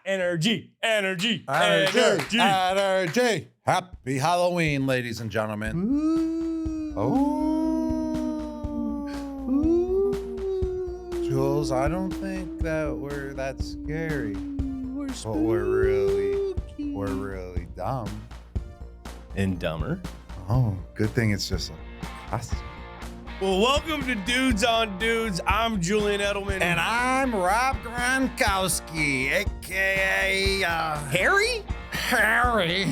Energy. Energy. Happy Halloween, ladies and gentlemen. Jules, I don't think that we're that scary. But we're really dumb. And dumber. Oh, good thing it's just us. Well, welcome to Dudes on Dudes. I'm Julian Edelman. And I'm Rob Gronkowski, a.k.a. Harry? Harry.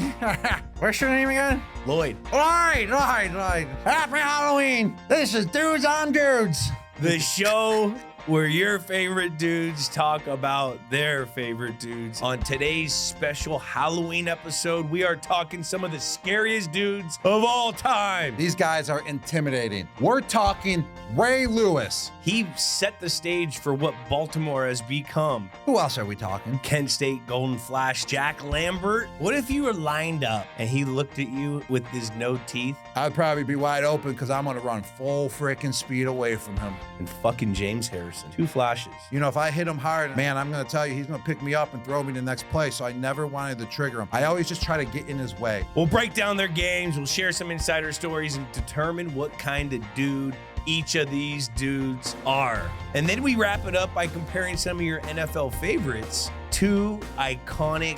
What's your name again? Lloyd. Lloyd. Happy Halloween. This is Dudes on Dudes. The show where your favorite dudes talk about their favorite dudes. On today's special Halloween episode, we are talking some of the scariest dudes of all time. These guys are intimidating. We're talking Ray Lewis. He set the stage for what Baltimore has become. Who else are we talking? Kent State Golden Flash, Jack Lambert. What if you were lined up and he looked at you with his no teeth? I'd probably be wide open because I'm going to run full freaking speed away from him. And fucking James Harrison. Two flashes. You know, if I hit him hard, man, I'm going to tell you, he's going to pick me up and throw me to the next play. So I never wanted to trigger him. I always just try to get in his way. We'll break down their games. We'll share some insider stories and determine what kind of dude each of these dudes are. And then we wrap it up by comparing some of your NFL favorites to iconic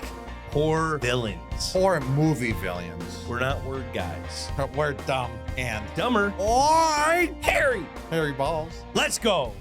horror villains. Horror movie villains. We're not word guys. We're dumb and dumber. Lloyd. Harry Balls. Let's go.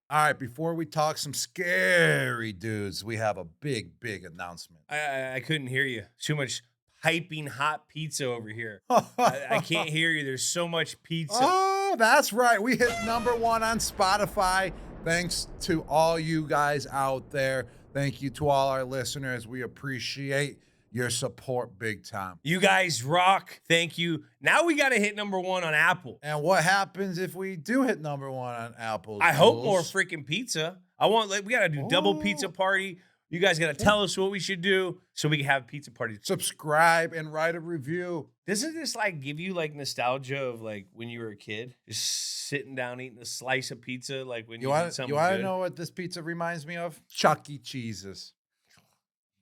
All right, before we talk some scary dudes, we have a big announcement. I couldn't hear you. Too much piping hot pizza over here. I can't hear you. There's so much pizza. Oh, that's right. We hit #1 on Spotify. Thanks to all you guys out there. Thank you to all our listeners. We appreciate your support big time. You guys rock. Thank you. Now we got to hit #1 on Apple. And what happens if we do hit #1 on Apple? I hope more freaking pizza. We got to do double pizza party. You guys got to tell us what we should do so we can have a pizza party. Subscribe and write a review. Doesn't this give you nostalgia of when you were a kid? Just sitting down eating a slice of pizza when you eat something good? You want to know what this pizza reminds me of? Chuck E. Cheese's.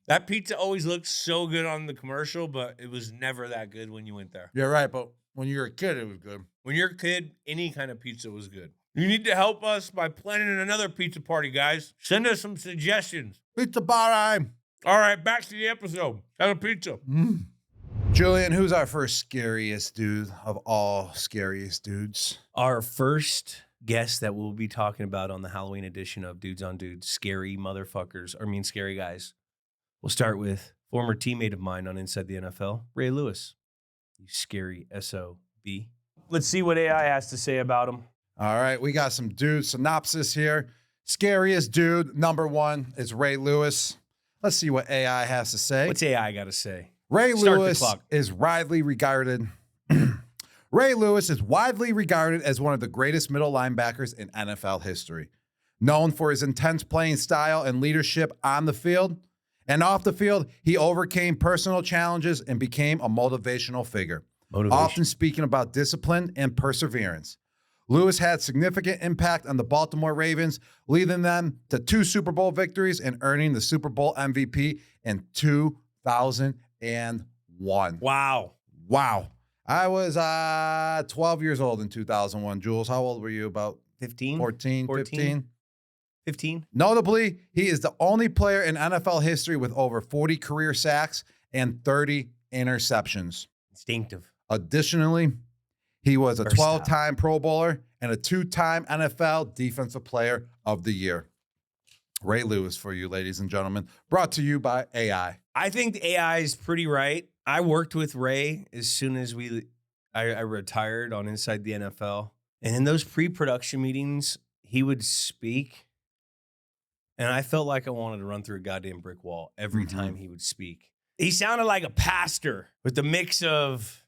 That pizza always looked so good on the commercial, but it was never that good when you went there. You're right, but when you were a kid, it was good. When you're a kid, any kind of pizza was good. You need to help us by planning another pizza party, guys. Send us some suggestions. Pizza party. All right, back to the episode. Have a pizza. Julian, who's our first scariest dude of all scariest dudes? Our first guest that we'll be talking about on the Halloween edition of Dudes on Dudes, scary guys. We'll start with former teammate of mine on Inside the NFL, Ray Lewis. You scary SOB. Let's see what AI has to say about him. All right, we got some dude synopsis here. Scariest dude, #1 is Ray Lewis. Let's see what AI has to say. What's AI got to say? Ray Lewis is widely regarded. Ray Lewis is widely regarded as one of the greatest middle linebackers in NFL history. Known for his intense playing style and leadership on the field and off the field, he overcame personal challenges and became a motivational figure, often speaking about discipline and perseverance. Lewis had significant impact on the Baltimore Ravens, leading them to 2 Super Bowl victories and earning the Super Bowl MVP in 2001. Wow. I was 12 years old in 2001. Jules, how old were you? About 15? 14, 15? 15. Notably, he is the only player in NFL history with over 40 career sacks and 30 interceptions. Instinctive. Additionally, he was a 12-time Pro Bowler and a 2-time NFL Defensive Player of the Year. Ray Lewis for you, ladies and gentlemen. Brought to you by AI. I think the AI is pretty right. I worked with Ray as soon as I retired on Inside the NFL. And in those pre-production meetings, he would speak. And I felt like I wanted to run through a goddamn brick wall every time he would speak. He sounded like a pastor with a mix of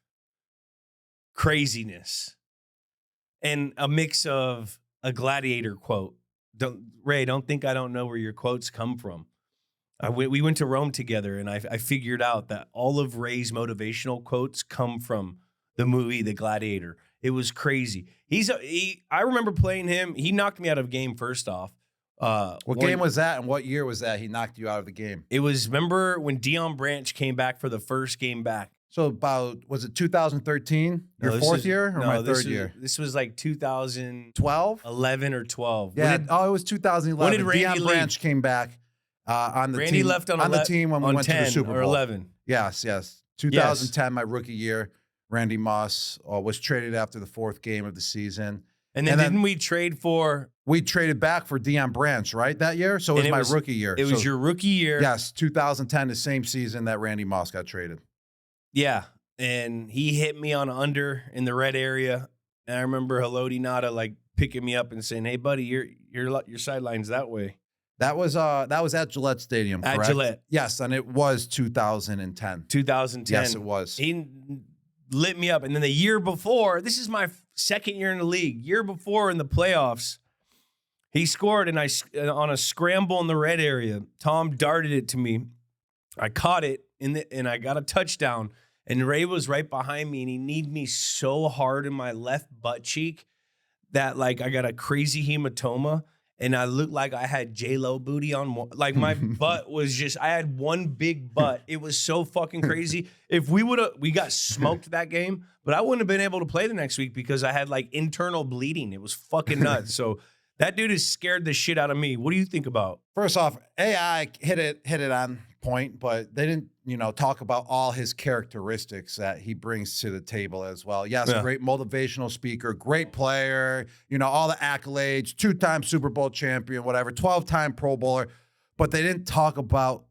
craziness and a mix of a Gladiator quote. Ray, don't think I don't know where your quotes come from. We went to Rome together, and I figured out that all of Ray's motivational quotes come from the movie The Gladiator. It was crazy. I remember playing him. He knocked me out of a game first off. What game was that, and what year was that he knocked you out of the game? It was, remember when Deion Branch came back for the first game back? So about, was it 2013? Your fourth year or my third year? This was like 2012? 11 or 12. Yeah, it was 2011. When did Randy Deion Branch came back on the Randy team. left on the team when we went to the 10 Super Bowl. or 11. Yes. 2010, my rookie year. Randy Moss was traded after the fourth game of the season. And then didn't we trade for? We traded back for Deion Branch, right, that year? So it was my rookie year. It was your rookie year. Yes, 2010, the same season that Randy Moss got traded. Yeah, and he hit me on under in the red area. And I remember Haloti Nada like picking me up and saying, "Hey, buddy, your sideline's that way." That was at Gillette Stadium, correct? At Gillette. Yes, and it was 2010. 2010. Yes, it was. He lit me up. And then the year before, this is my second year in the league. Year before in the playoffs, he scored and on a scramble in the red area. Tom darted it to me. I caught it and I got a touchdown. And Ray was right behind me and he kneed me so hard in my left butt cheek that like I got a crazy hematoma. And I looked like I had J-Lo booty on. Like my butt was just, I had one big butt. It was so fucking crazy. If we got smoked that game, but I wouldn't have been able to play the next week because I had like internal bleeding. It was fucking nuts. So that dude has scared the shit out of me. What do you think about? First off, AI hit it on point, but they didn't, talk about all his characteristics that he brings to the table as well. Yes, yeah. Great motivational speaker, great player, all the accolades, 2-time Super Bowl champion, whatever, 12-time Pro Bowler, but they didn't talk about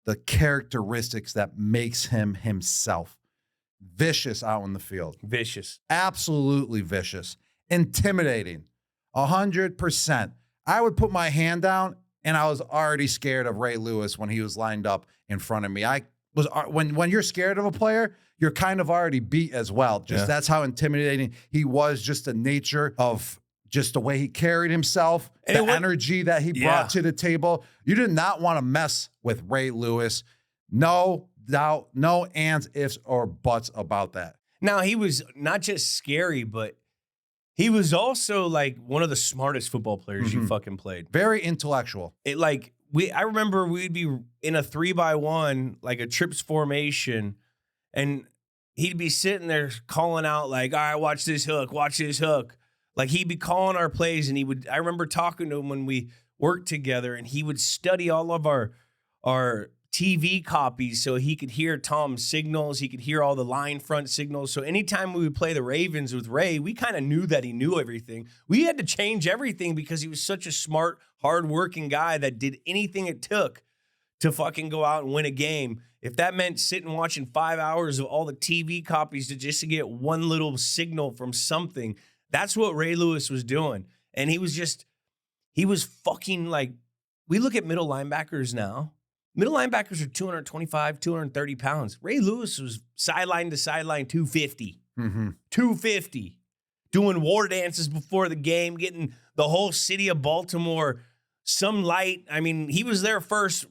the characteristics that makes him himself. Vicious out in the field. Vicious. Absolutely vicious. Intimidating. 100%. I would put my hand down and I was already scared of Ray Lewis when he was lined up in front of me. I was when you're scared of a player, you're kind of already beat as well. That's how intimidating he was. Just the nature of just the way he carried himself, and the energy that he brought to the table. You did not want to mess with Ray Lewis. No doubt, no ands, ifs, or buts about that. Now he was not just scary, but he was also like one of the smartest football players you fucking played. Very intellectual. I remember we'd be in a 3-by-1, like a trips formation, and he'd be sitting there calling out like, "All right, watch this hook, watch this hook." Like he'd be calling our plays, and I remember talking to him when we worked together, and he would study all of our TV copies so he could hear Tom's signals. He could hear all the line front signals. So anytime we would play the Ravens with Ray, we kind of knew that he knew everything. We had to change everything because he was such a smart, hardworking guy that did anything it took to fucking go out and win a game. If that meant sitting watching 5 hours of all the TV copies to get one little signal from something, that's what Ray Lewis was doing. And he was fucking like, we look at middle linebackers now. Middle linebackers are 225, 230 pounds. Ray Lewis was sideline to sideline 250. 250. Doing war dances before the game, getting the whole city of Baltimore some light. I mean, he was their first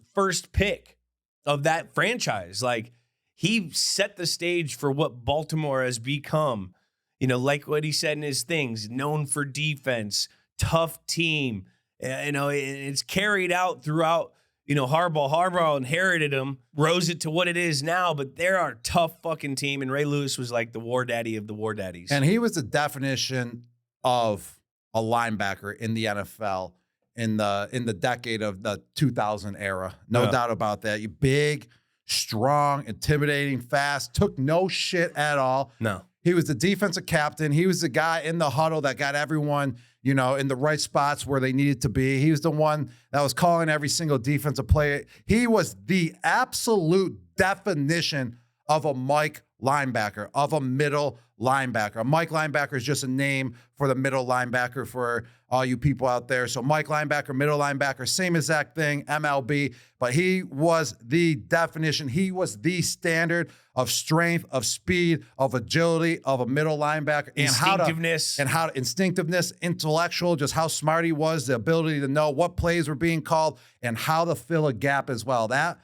pick of that franchise. Like, he set the stage for what Baltimore has become. Like what he said in his things, known for defense, tough team. It's carried out throughout. Harbaugh inherited him, rose it to what it is now, but they're a tough fucking team, and Ray Lewis was like the war daddy of the war daddies. And he was the definition of a linebacker in the NFL in the decade of the 2000 era. No doubt about that. You big, strong, intimidating, fast, took no shit at all. No. He was the defensive captain. He was the guy in the huddle that got everyone, in the right spots where they needed to be. He was the one that was calling every single defensive play. He was the absolute definition of a Mike linebacker, of a middle linebacker. A Mike linebacker is just a name for the middle linebacker for all you people out there. So Mike linebacker, middle linebacker, same exact thing, MLB. But he was the definition. He was the standard of strength, of speed, of agility, of a middle linebacker. Instinctiveness. Instinctiveness, intellectual, just how smart he was, the ability to know what plays were being called and how to fill a gap as well. That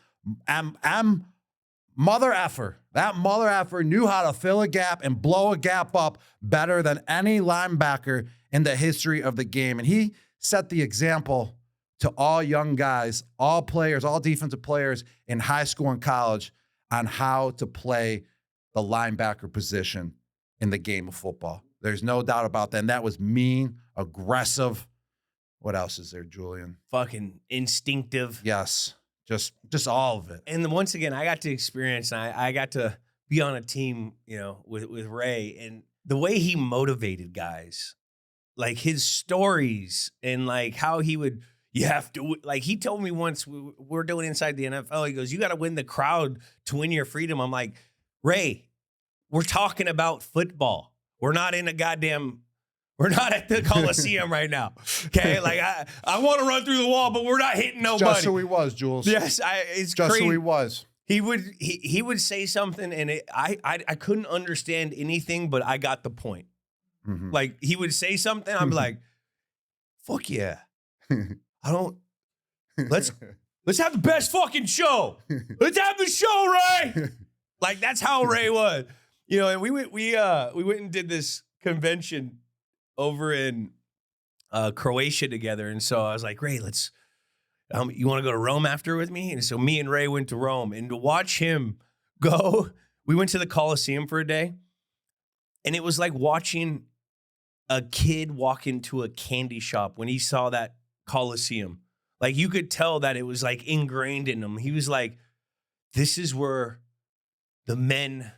mother effer. That mother effer knew how to fill a gap and blow a gap up better than any linebacker in the history of the game. And he set the example to all young guys, all players, all defensive players in high school and college on how to play the linebacker position in the game of football. There's no doubt about that. And that was mean, aggressive. What else is there, Julian? Fucking instinctive. Yes. Just all of it. And then once again, I got to experience, and I got to be on a team, with Ray, and the way he motivated guys, like his stories and like how he would, he told me once we're doing Inside the NFL, he goes, you got to win the crowd to win your freedom. I'm like, Ray, we're talking about football. We're not at the Coliseum right now. Okay. Like I want to run through the wall, but we're not hitting nobody. Just who he was, Jules. Yes. It's just crazy. Who he was. He would say something, and I couldn't understand anything, but I got the point. Mm-hmm. Like he would say something, I'm like, fuck yeah. Let's have the best fucking show. Let's have the show, Ray. Like that's how Ray was. And we went and did this convention over in Croatia together, and so I was like, Ray, you want to go to Rome after with me? And so me and Ray went to Rome, and to watch him go, we went to the Coliseum for a day, and it was like watching a kid walk into a candy shop when he saw that Coliseum. Like you could tell that it was like ingrained in him. He was like, this is where the men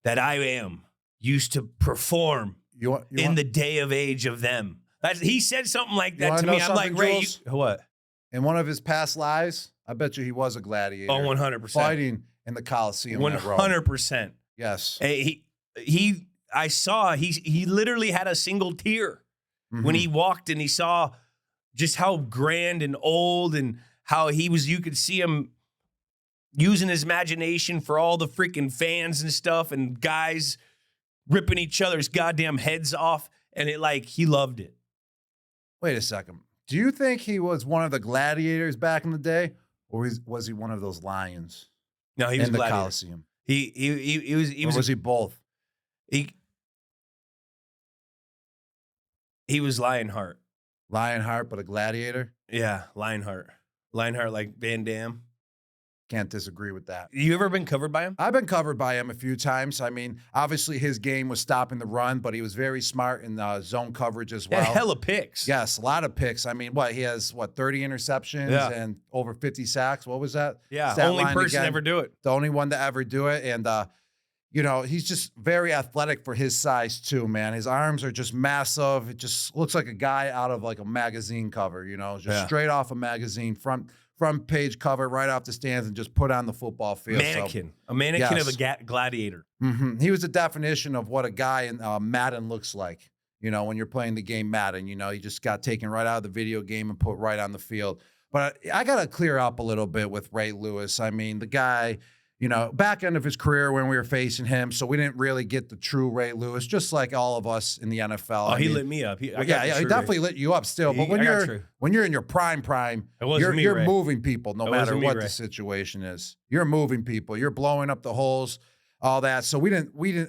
that I am used to perform in the day of age of them. He said something like that to me. I'm like, Ray, what? In one of his past lives, I bet you he was a gladiator. Oh, 100%. Fighting in the Coliseum. 100%. Yes. I saw he literally had a single tear when he walked, and he saw just how grand and old and how you could see him using his imagination for all the freaking fans and stuff, and guys ripping each other's goddamn heads off, and he loved it. Wait a second. Do you think he was one of the gladiators back in the day, or was he one of those lions? No, he was in the gladiator. Coliseum. He was he both? He was Lionheart. Lionheart, but a gladiator? Yeah, Lionheart. Lionheart like Van Damme. Can't disagree with that. You ever been covered by him? I've been covered by him a few times. I mean, obviously his game was stopping the run, but he was very smart in zone coverage as well. Yeah, hella picks. Yes, a lot of picks. I mean, he has 30 interceptions and over 50 sacks. What was that? Yeah, only person to ever do it. The only one to ever do it. And, he's just very athletic for his size too, man. His arms are just massive. It just looks like a guy out of like a magazine cover, straight off a magazine, front page cover, right off the stands, and just put on the football field. A mannequin of a gladiator. Mm-hmm. He was the definition of what a guy in Madden looks like. When you're playing the game Madden, you just got taken right out of the video game and put right on the field. But I got to clear up a little bit with Ray Lewis. I mean, the guy, back end of his career when we were facing him, so we didn't really get the true Ray Lewis, just like all of us in the NFL. Oh, he lit me up. He definitely lit you up still. But when you're in your prime, you're moving people no matter what the situation is. You're moving people. You're blowing up the holes, all that. So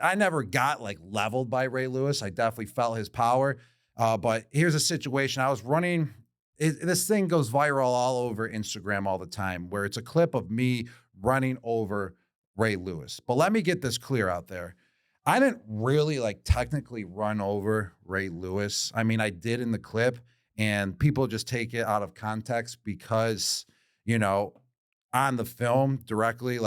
I never got leveled by Ray Lewis. I definitely felt his power. But here's a situation. I was running. This thing goes viral all over Instagram all the time, where it's a clip of me running over Ray Lewis. But let me get this clear out there. I didn't really technically run over Ray Lewis. I mean, I did in the clip, and people just take it out of context because, on the film directly,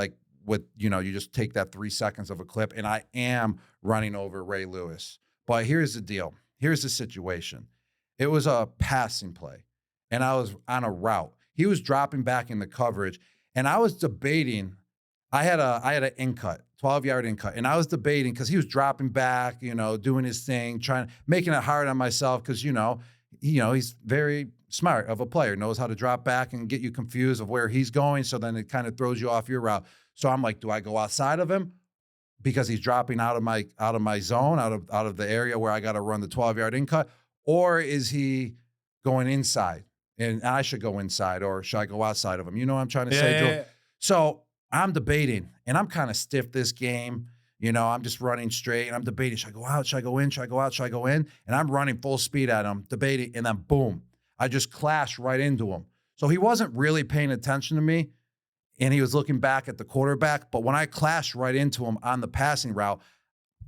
you just take that 3 seconds of a clip, and I am running over Ray Lewis. But here's the deal. Here's the situation. It was a passing play, and I was on a route. He was dropping back in the coverage, and I was debating. I had an in cut, 12-yard in cut, and I was debating because he was dropping back, doing his thing, making it hard on myself because he's very smart of a player, knows how to drop back and get you confused of where he's going. So then it kind of throws you off your route. So I'm like, do I go outside of him because he's dropping out of my zone, out of the area where I got to run the 12-yard in cut, or is he going inside? And I should go inside, or should I go outside of him? You know what I'm trying to say, Joe? Yeah. So I'm debating, and I'm kind of stiff this game. I'm just running straight, and I'm debating, should I go out? Should I go in? Should I go out? Should I go in? And I'm running full speed at him, debating, and then boom, I just clashed right into him. So he wasn't really paying attention to me, and he was looking back at the quarterback. But when I clashed right into him on the passing route,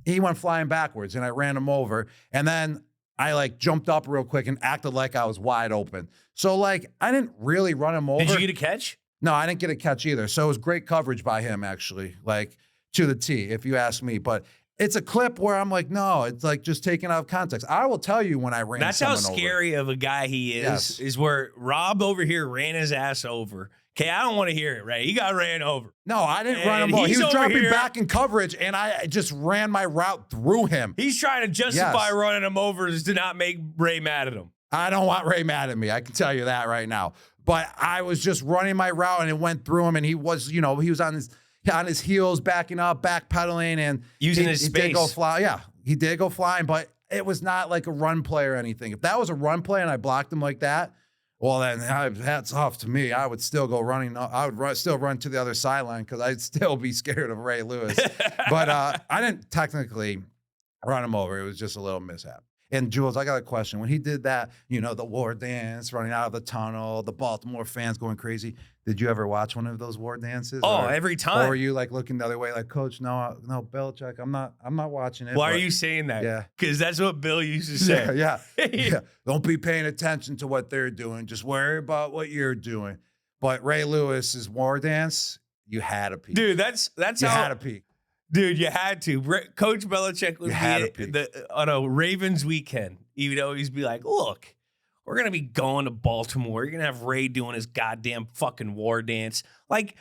he went flying backwards, and I ran him over. And then I like jumped up real quick and acted like I was wide open. So like I didn't really run him over. Did you get a catch? No, I didn't get a catch either. So it was great coverage by him, actually, like to the T, if you ask me. But it's a clip where I'm like, no, it's like just taken out of context. I will tell you when I ran. That's how scary of a guy he is. Is where Rob over here ran his ass over. Okay, I don't want to hear it, Ray. He got ran over. No, I didn't run him over. He was dropping back in coverage, and I just ran my route through him. He's trying to justify running him over to not make Ray mad at him. I don't want Ray mad at me. I can tell you that right now. But I was just running my route, and it went through him, and he was, he was on his heels, backing up, backpedaling, and using his space. He did go fly. Yeah, he did go flying, but it was not like a run play or anything. If that was a run play and I blocked him like that, well, then hats off to me. I would still go running. I would still run to the other sideline because I'd still be scared of Ray Lewis. But I didn't technically run him over. It was just a little mishap. And Jules, I got a question. When he did that, the war dance, running out of the tunnel, the Baltimore fans going crazy, did you ever watch one of those war dances? Oh, every time. Or were you like looking the other way, like, Coach, no, Belichick, I'm not watching it. Why are you saying that? Yeah. Because that's what Bill used to say. Yeah. Don't be paying attention to what they're doing. Just worry about what you're doing. But Ray Lewis's war dance, you had to peek. Dude, that's you how. had to peek. Dude, you had to. Coach Belichick would be on a Ravens weekend. He'd always be like, look, we're going to be going to Baltimore. You're going to have Ray doing his goddamn fucking war dance. Like,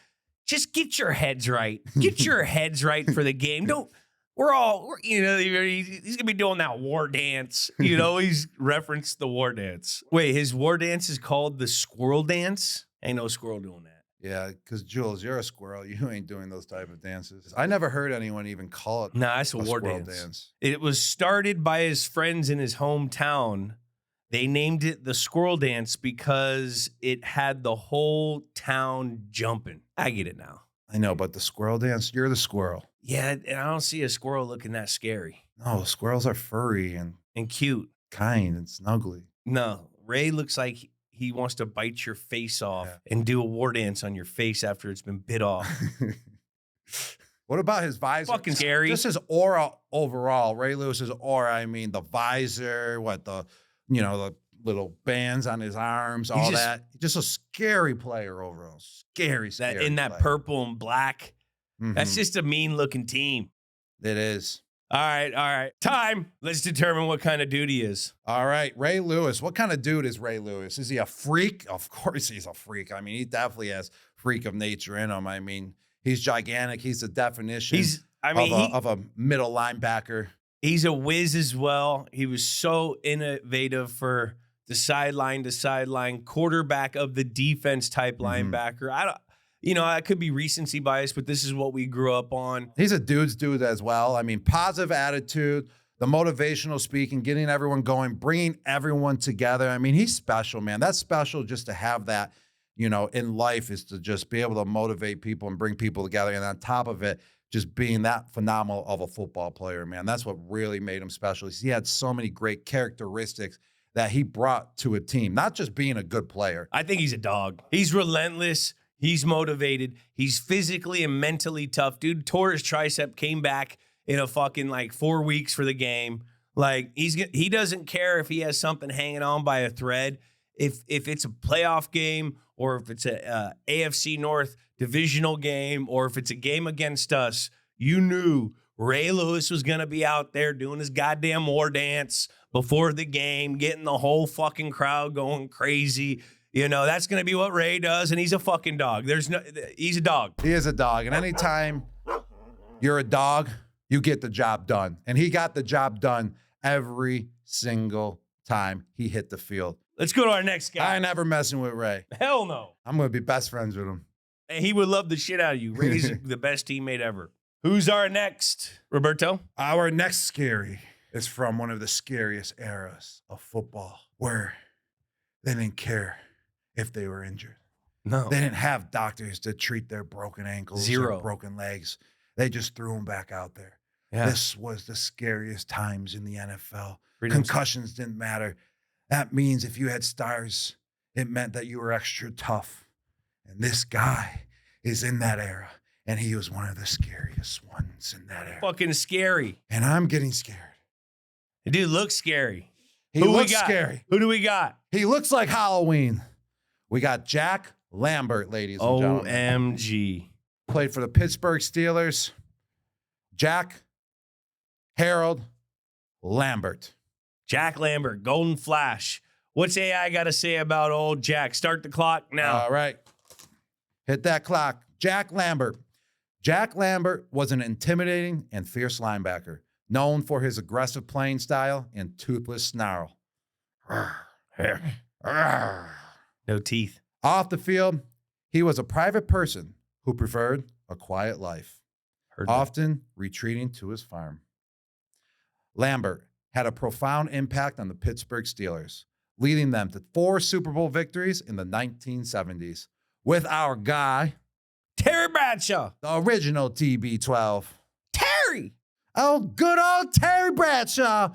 just get your heads right. Get your heads right for the game. He's going to be doing that war dance. He's referenced the war dance. Wait, his war dance is called the squirrel dance? Ain't no squirrel doing that. Yeah, because Jules, you're a squirrel. You ain't doing those type of dances. I never heard anyone even call it. Nah, it's a war dance. It was started by his friends in his hometown. They named it the squirrel dance because it had the whole town jumping. I get it now. I know, but the squirrel dance, you're the squirrel. Yeah, and I don't see a squirrel looking that scary. No, squirrels are furry and cute. Kind and snuggly. No, Ray looks like he wants to bite your face off and do a war dance on your face after it's been bit off. What about his visor? Fucking scary. Just his aura overall. Ray Lewis's aura. I mean, the visor, the little bands on his arms, all that. Just a scary player overall. Scary that player. In that purple and black. Mm-hmm. That's just a mean looking team. It is. All right. Time. Let's determine what kind of dude he is. All right. Ray Lewis. What kind of dude is Ray Lewis? Is he a freak? Of course he's a freak. I mean, he definitely has freak of nature in him. I mean, he's gigantic. He's the definition of a middle linebacker. He's a whiz as well. He was so innovative for the sideline to sideline quarterback of the defense type linebacker. I could be recency bias, but this is what we grew up on. He's a dude's dude as well. I mean, positive attitude, the motivational speaking, getting everyone going, bringing everyone together. I mean, he's special, man. That's special just to have that, in life, is to just be able to motivate people and bring people together. And on top of it, just being that phenomenal of a football player, man. That's what really made him special. He had so many great characteristics that he brought to a team, not just being a good player. I think he's a dog. He's relentless. He's motivated. He's physically and mentally tough. Dude tore his tricep, came back in a fucking 4 weeks for the game. He doesn't care if he has something hanging on by a thread. If it's a playoff game or if it's a AFC North divisional game or if it's a game against us, you knew Ray Lewis was going to be out there doing his goddamn war dance before the game, getting the whole fucking crowd going crazy. That's going to be what Ray does, and he's a fucking dog. He's a dog. He is a dog, and anytime you're a dog, you get the job done. And he got the job done every single time he hit the field. Let's go to our next guy. I ain't never messing with Ray. Hell no. I'm going to be best friends with him. And he would love the shit out of you. Ray's the best teammate ever. Who's our next, Roberto? Our next scary is from one of the scariest eras of football, where they didn't care if they were injured. No. They didn't have doctors to treat their broken ankles or broken legs. They just threw them back out there. Yeah. This was the scariest times in the NFL. Concussions didn't matter. That means if you had stars, it meant that you were extra tough. And this guy is in that era. And he was one of the scariest ones in that era. Fucking scary. And I'm getting scared. The dude looks scary. He Who looks we got? scary. Who do we got? He looks like Halloween. We got Jack Lambert, ladies and gentlemen. OMG. Played for the Pittsburgh Steelers. Jack Harold Lambert. Jack Lambert, Golden Flash. What's AI got to say about old Jack? Start the clock now. All right. Hit that clock. Jack Lambert. Jack Lambert was an intimidating and fierce linebacker, known for his aggressive playing style and toothless snarl. No teeth. Off the field, he was a private person who preferred a quiet life, often retreating to his farm. Lambert had a profound impact on the Pittsburgh Steelers, leading them to 4 Super Bowl victories in the 1970s with our guy, Terry Bradshaw. the original TB12. Terry. Oh, good old Terry Bradshaw.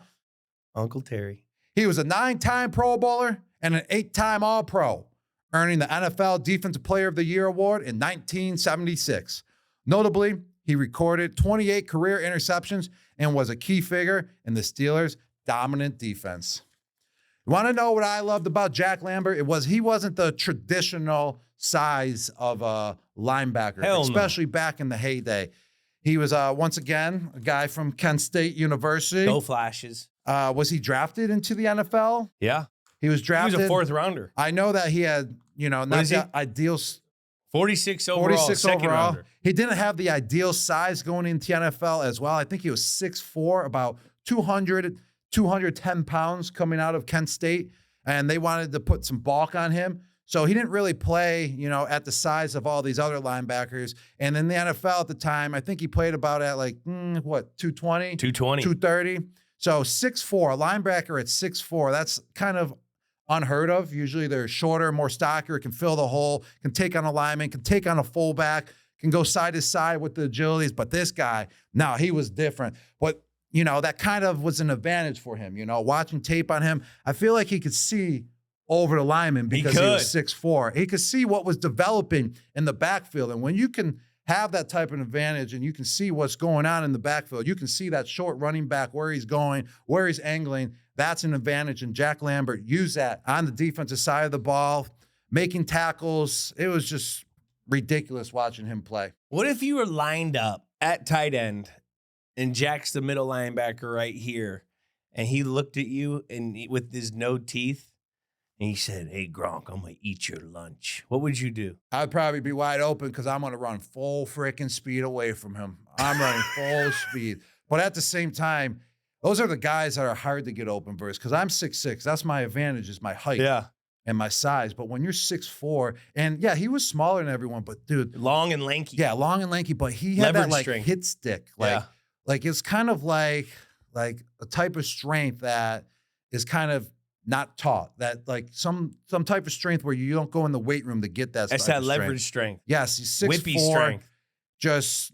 Uncle Terry. He was a 9-time Pro Bowler and an 8-time All-Pro, earning the NFL Defensive Player of the Year award in 1976. Notably, he recorded 28 career interceptions and was a key figure in the Steelers' dominant defense. You want to know what I loved about Jack Lambert? He wasn't the traditional size of a linebacker, especially back in the heyday. He was, once again, a guy from Kent State University. Go Flashes. Was he drafted into the NFL? Yeah. He was drafted. He was a 4th rounder. I know that he had, not the ideal. 46 overall. 46 second overall. Rounder. He didn't have the ideal size going into the NFL as well. I think he was 6'4", about 210 pounds coming out of Kent State, and they wanted to put some bulk on him. So he didn't really play, at the size of all these other linebackers. And in the NFL at the time, I think he played about at 220? 230. So 6'4", a linebacker at 6'4", that's kind of unheard of. Usually they're shorter, more stockier, can fill the hole, can take on a lineman, can take on a fullback, can go side to side with the agilities. But this guy, no, he was different. But, that kind of was an advantage for him. Watching tape on him, I feel like he could see over the lineman because he was 6'4". He could see what was developing in the backfield. And when you can have that type of advantage and you can see what's going on in the backfield, you can see that short running back, where he's going, where he's angling. That's an advantage. And Jack Lambert used that on the defensive side of the ball, making tackles. It was just ridiculous watching him play. What if you were lined up at tight end and Jack's the middle linebacker right here, and he looked at you and with his no teeth, and he said, "Hey, Gronk, I'm going to eat your lunch." What would you do? I'd probably be wide open because I'm going to run full freaking speed away from him. I'm running full speed. But at the same time, those are the guys that are hard to get open versus, because I'm 6'6". That's my advantage, is my height and my size. But when you're 6'4", and yeah, he was smaller than everyone, but dude. Long and lanky. Yeah, long and lanky, but he had Leverage that strength. hit stick. Like it's kind of like a type of strength that is kind of not taught, that some type of strength where you don't go in the weight room to get that. That's that leverage strength. Yes, he's 6'4", whippy strength. Just,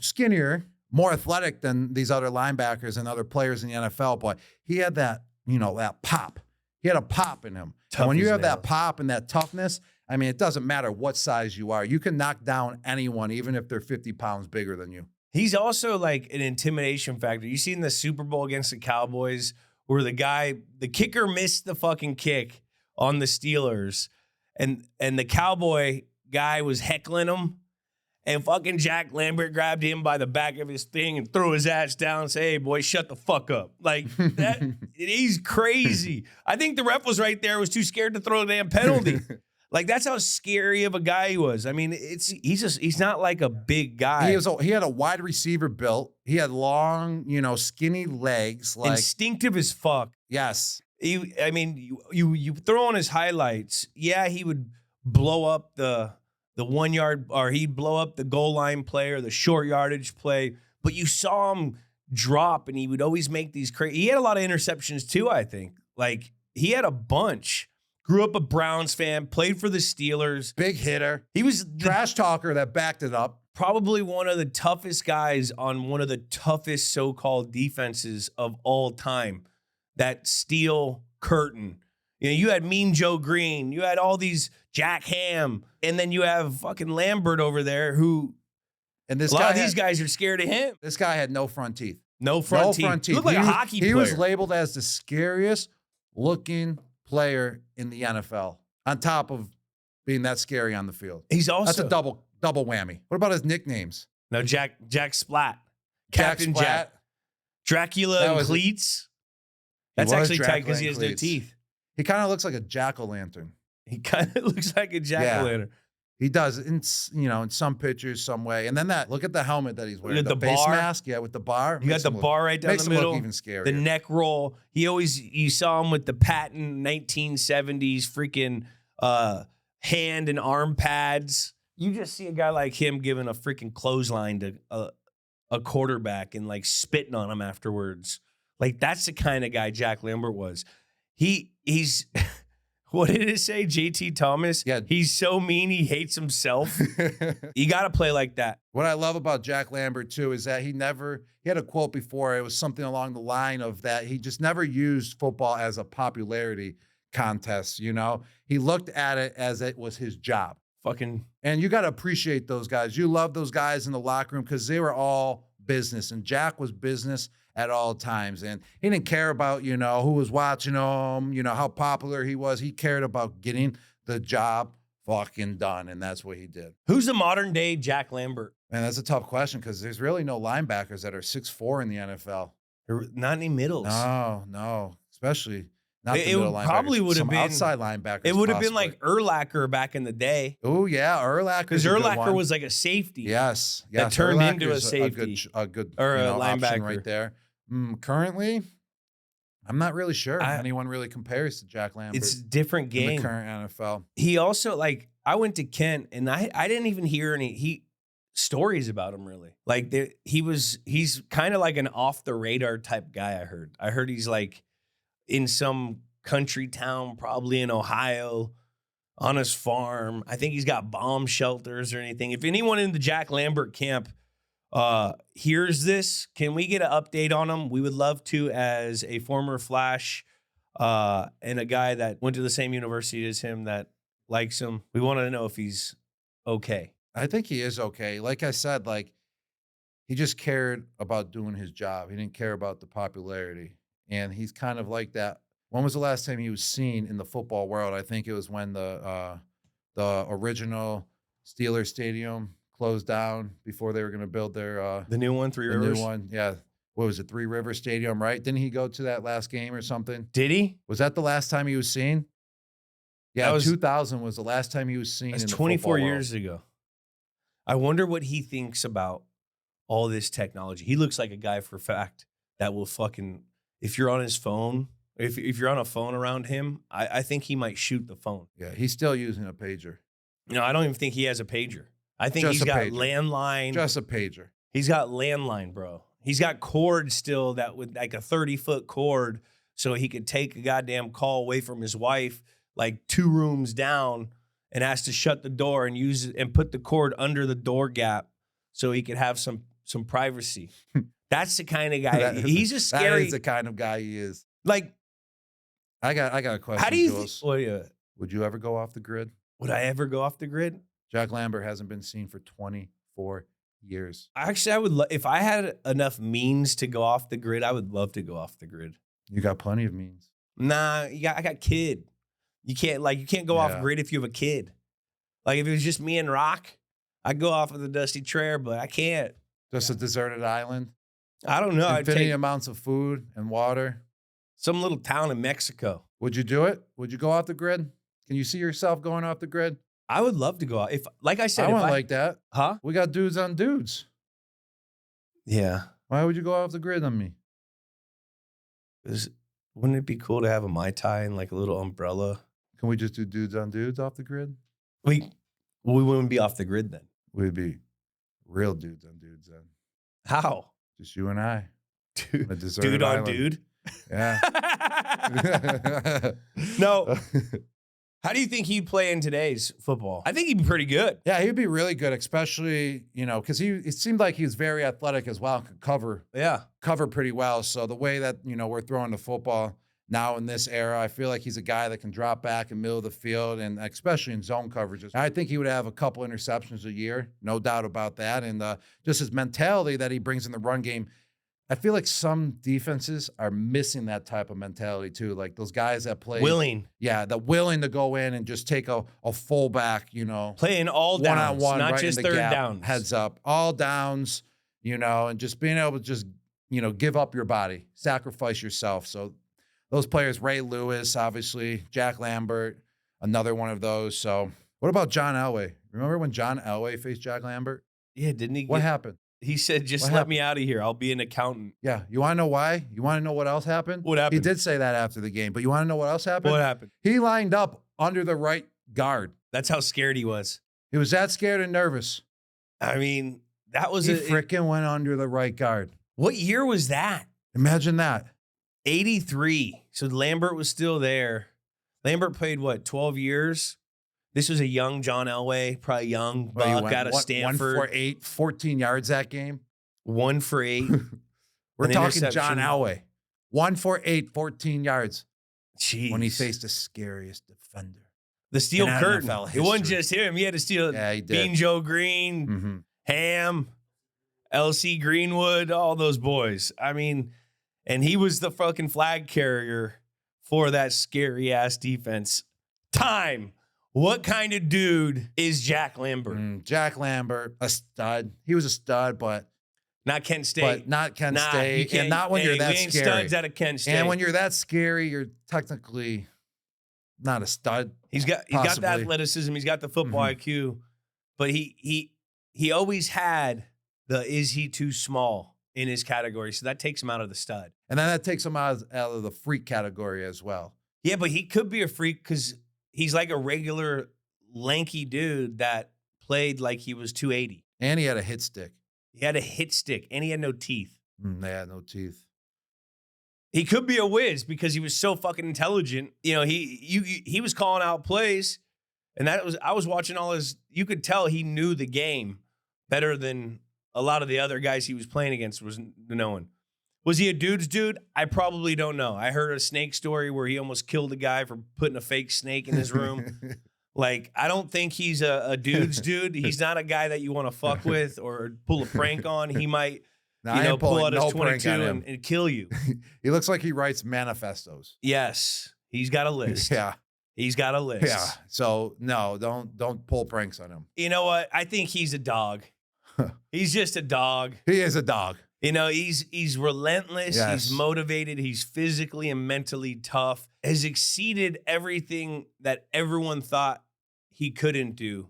skinnier, more athletic than these other linebackers and other players in the NFL. But he had that, that pop. He had a pop in him. And when you have that pop and that toughness, I mean, it doesn't matter what size you are. You can knock down anyone, even if they're 50 pounds bigger than you. He's also like an intimidation factor. You seen the Super Bowl against the Cowboys where the kicker missed the fucking kick on the Steelers, and the Cowboy guy was heckling him, and fucking Jack Lambert grabbed him by the back of his thing and threw his ass down and said, "Hey, boy, shut the fuck up." Like, that, he's crazy. I think the ref was right there, was too scared to throw the damn penalty. Like, that's how scary of a guy he was. I mean, he's not like a big guy. He had a wide receiver built. He had long, skinny legs. Instinctive as fuck. Yes. You throw on his highlights. Yeah, he would blow up the 1 yard, or he'd blow up the goal line play or the short yardage play. But you saw him drop, and he would always make these crazy. He had a lot of interceptions too, I think. Like, he had a bunch. Grew up a Browns fan, played for the Steelers. Big hitter. He was trash talker that backed it up. Probably one of the toughest guys on one of the toughest so-called defenses of all time. That steal curtain. You know, you had Mean Joe Green, you had all these Jack Ham, and then you have fucking Lambert over there who And this a lot guy of these guys are scared of him. This guy had no front teeth. No front teeth. He looked like a hockey player. He was labeled as the scariest looking player in the NFL, on top of being that scary on the field. He's also That's a double whammy. What about his nicknames? No, Jack Splat. Captain Jack. Dracula and Cleats. That's actually tight because he has no teeth. He kind of looks like a jack-o'-lantern. He kind of looks like a jack-o'-lantern. He does in some pictures, some way. And then look at the helmet that he's wearing. With the face bar. mask, with the bar. You got the bar right down the middle. Makes him look even scarier. The neck roll. You saw him with the patent 1970s freaking hand and arm pads. You just see a guy like him giving a freaking clothesline to a quarterback and like spitting on him afterwards. Like that's the kind of guy Jack Lambert was. He's what did it say? JT Thomas? Yeah. He's so mean he hates himself. You got to play like that. What I love about Jack Lambert too is that he had a quote before. It was something along the line of that he just never used football as a popularity contest. You know, he looked at it as it was his job. And you got to appreciate those guys. You love those guys in the locker room because they were all business, and Jack was business at all times. And he didn't care about, who was watching him, how popular he was. He cared about getting the job fucking done, and that's what he did. Who's the modern day Jack Lambert? Man, that's a tough question because there's really no linebackers that are 6'4" in the NFL. Not any middles. No, especially not the it middle linebackers. Probably would have been outside linebackers. It would have been like Urlacher back in the day. Oh yeah, Urlacher. Because Urlacher was like a safety. Yes. That turned into a safety, a good or a linebacker right there. Currently, I'm not really sure if anyone really compares to Jack Lambert. It's a different game. In the current NFL. He also I went to Kent and I didn't even hear any stories about him really. Like he's kind of like an off the radar type guy. I heard he's like in some country town, probably in Ohio, on his farm. I think he's got bomb shelters or anything. If anyone in the Jack Lambert camp hears this, can we get an update on him? We would love to, as a former Flash and a guy that went to the same university as him that likes him. We want to know if he's okay. I think he is okay. Like I said, he just cared about doing his job. He didn't care about the popularity. And he's kind of like that. When was the last time he was seen in the football world? I think it was when the original Steelers Stadium closed down before they were going to build their the new one, Three Rivers. New one, yeah. What was it, Three River Stadium? Right? Didn't he go to that last game or something? Did he? Was that the last time he was seen? Yeah, 2000 was the last time he was seen. That's in the 24 years ago. I wonder what he thinks about all this technology. He looks like a guy for a fact that will fucking. If you're on his phone, if you're on a phone around him, I think he might shoot the phone. Yeah, he's still using a pager. No, I don't even think he has a pager. I think he's got landline. Just a pager. He's got landline, bro. He's got cord still that with like a 30-foot cord so he could take a goddamn call away from his wife like 2 rooms down and has to shut the door and use it and put the cord under the door gap so he could have some privacy. That's the kind of guy. He's a scary. That is the kind of guy he is. Like, I got a question. How do you? Jules. Would you ever go off the grid? Would I ever go off the grid? Jack Lambert hasn't been seen for 24 years. Actually, I would. If I had enough means to go off the grid, I would love to go off the grid. You got plenty of means. Nah, I got kid. You can't go off grid if you have a kid. Like if it was just me and Rock, I'd go off of the dusty trail, but I can't. Just a deserted island. I don't know. Infinity amounts of food and water. Some little town in Mexico. Would you do it? Would you go off the grid? Can you see yourself going off the grid? I would love to go off. If, like I said, I want like that. Huh? We got dudes on dudes. Yeah. Why would you go off the grid on me? Wouldn't it be cool to have a Mai Tai and like a little umbrella? Can we just do dudes on dudes off the grid? We wouldn't be off the grid then. We'd be real dudes on dudes then. How? Just you and I. Dude on dude? Yeah. No. How do you think he'd play in today's football? I think he'd be pretty good. Yeah, he'd be really good, especially, because it seemed like he was very athletic as well, could cover pretty well. So the way that, we're throwing the football now in this era. I feel like he's a guy that can drop back in the middle of the field, and especially in zone coverages. I think he would have a couple interceptions a year, no doubt about that. And just his mentality that he brings in the run game. I feel like some defenses are missing that type of mentality too. Like those guys that play that willing to go in and just take a fullback, playing all downs, one-on-one, not right just in the third gap, downs, heads up, all downs, and just being able to just give up your body, sacrifice yourself. So those players, Ray Lewis, obviously, Jack Lambert, another one of those. So what about John Elway? Remember when John Elway faced Jack Lambert? Yeah, didn't he? What happened? He said, just let me out of here. I'll be an accountant. Yeah. You want to know why? You want to know what else happened? What happened? He did say that after the game, but you want to know what else happened? What happened? He lined up under the right guard. That's how scared he was. He was that scared and nervous. I mean, that was he freaking went under the right guard. What year was that? Imagine that. 83. So Lambert was still there. Lambert played, 12 years? This was a young John Elway, probably young buck out of Stanford. 1 for 8, 14 yards that game. 1 for 8. We're talking John Elway. 1 for 8, 14 yards. Jeez. When he faced the scariest defender. The steel curtain. It wasn't just him. He had to steal Bean Joe Green, Ham, LC Greenwood, all those boys. I mean, and he was the fucking flag carrier for that scary-ass defense. Time. What kind of dude is Jack Lambert? Jack Lambert, a stud. He was a stud, but not Kent State. But not Kent State. And not when you're that scary. Studs out of Kent State. And when you're that scary, you're technically not a stud. He's got the athleticism. He's got the football IQ. But he always had the is he too small in his category. So that takes him out of the stud. And then that takes him out of the freak category as well. Yeah, but he could be a freak because he's like a regular lanky dude that played like he was 280. And he had a hit stick. He had a hit stick, and he had no teeth. They had no teeth. He could be a whiz because he was so fucking intelligent. He was calling out plays, and I was watching all his. You could tell he knew the game better than a lot of the other guys he was playing against was knowing. Was he a dude's dude? I probably don't know. I heard a snake story where he almost killed a guy for putting a fake snake in his room. Like, I don't think he's a dude's dude. He's not a guy that you want to fuck with or pull a prank on. He might, pull out his 22 and kill you. He looks like he writes manifestos. Yes. He's got a list. Yeah. He's got a list. Yeah. So, no, don't pull pranks on him. You know what? I think he's a dog. He's just a dog. He is a dog. He's relentless. Yes. He's motivated. He's physically and mentally tough. Has exceeded everything that everyone thought he couldn't do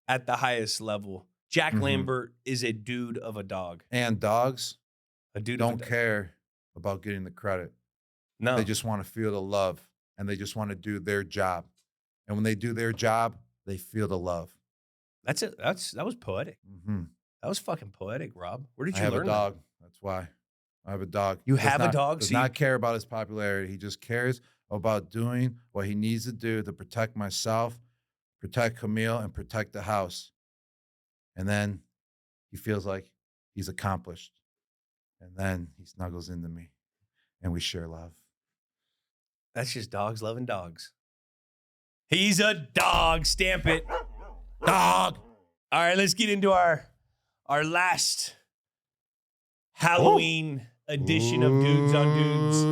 at the highest level. Jack Lambert is a dude of a dog. And dogs don't care about getting the credit. No. They just want to feel the love, and they just want to do their job. And when they do their job, they feel the love. That's it. That was poetic. Mm-hmm. That was fucking poetic, Rob. Where did you learn that? I have a dog. That's why. I have a dog. You have a dog? Does not care about his popularity. He just cares about doing what he needs to do to protect myself, protect Camille, and protect the house. And then he feels like he's accomplished. And then he snuggles into me, and we share love. That's just dogs loving dogs. He's a dog. Stamp it. Dog. All right, let's get into our last Halloween edition of Dudes on Dudes.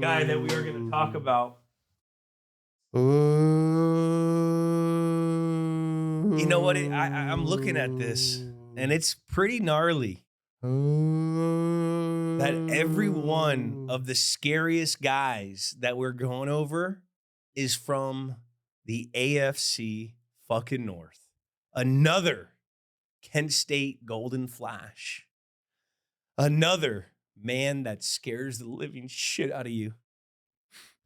Guy that we are going to talk about. You know what? I'm looking at this, and it's pretty gnarly. That every one of the scariest guys that we're going over is from the AFC fucking North. Another Kent State Golden Flash. Another man that scares the living shit out of you.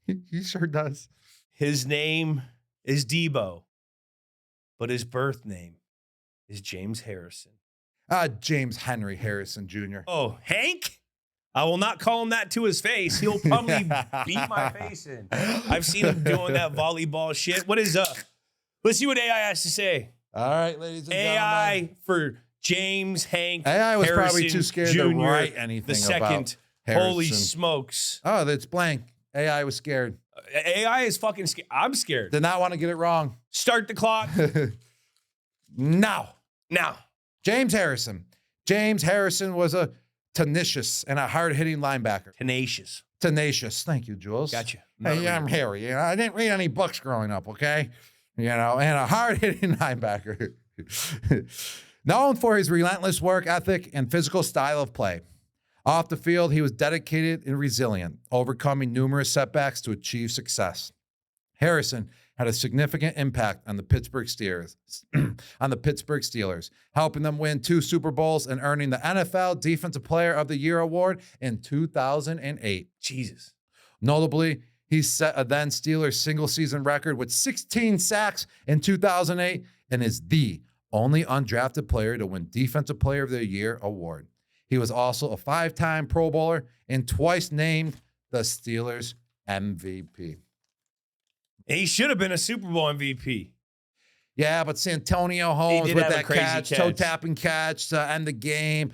He sure does. His name is Debo, but his birth name is James Harrison. James Henry Harrison Jr. Oh, Hank? I will not call him that to his face. He'll probably beat my face in. I've seen him doing that volleyball shit. What is up? Let's see what AI has to say. All right, ladies and AI for James Hank AI was Harrison probably too scared Jr., to write anything the second about Holy Harrison. smokes. Oh, that's blank. AI was scared. AI is fucking scared. I'm scared. Did not want to get it wrong. Start the clock. Now. James Harrison was a tenacious and a hard-hitting linebacker. Tenacious. Thank you, Jules. Gotcha. Hey, I'm Harry. You know, I didn't read any books growing up, okay? You know, and a hard-hitting linebacker. Known for his relentless work ethic and physical style of play. Off the field, he was dedicated and resilient, overcoming numerous setbacks to achieve success. Harrison had a significant impact on the Pittsburgh Steelers, helping them win 2 Super Bowls and earning the NFL Defensive Player of the Year award in 2008. Jesus. Notably, he set a then Steelers single-season record with 16 sacks in 2008 and is the only undrafted player to win Defensive Player of the Year award. He was also a 5-time Pro Bowler and twice named the Steelers MVP. He should have been a Super Bowl MVP. Yeah, but Santonio Holmes with that catch, toe-tapping catch to end the game.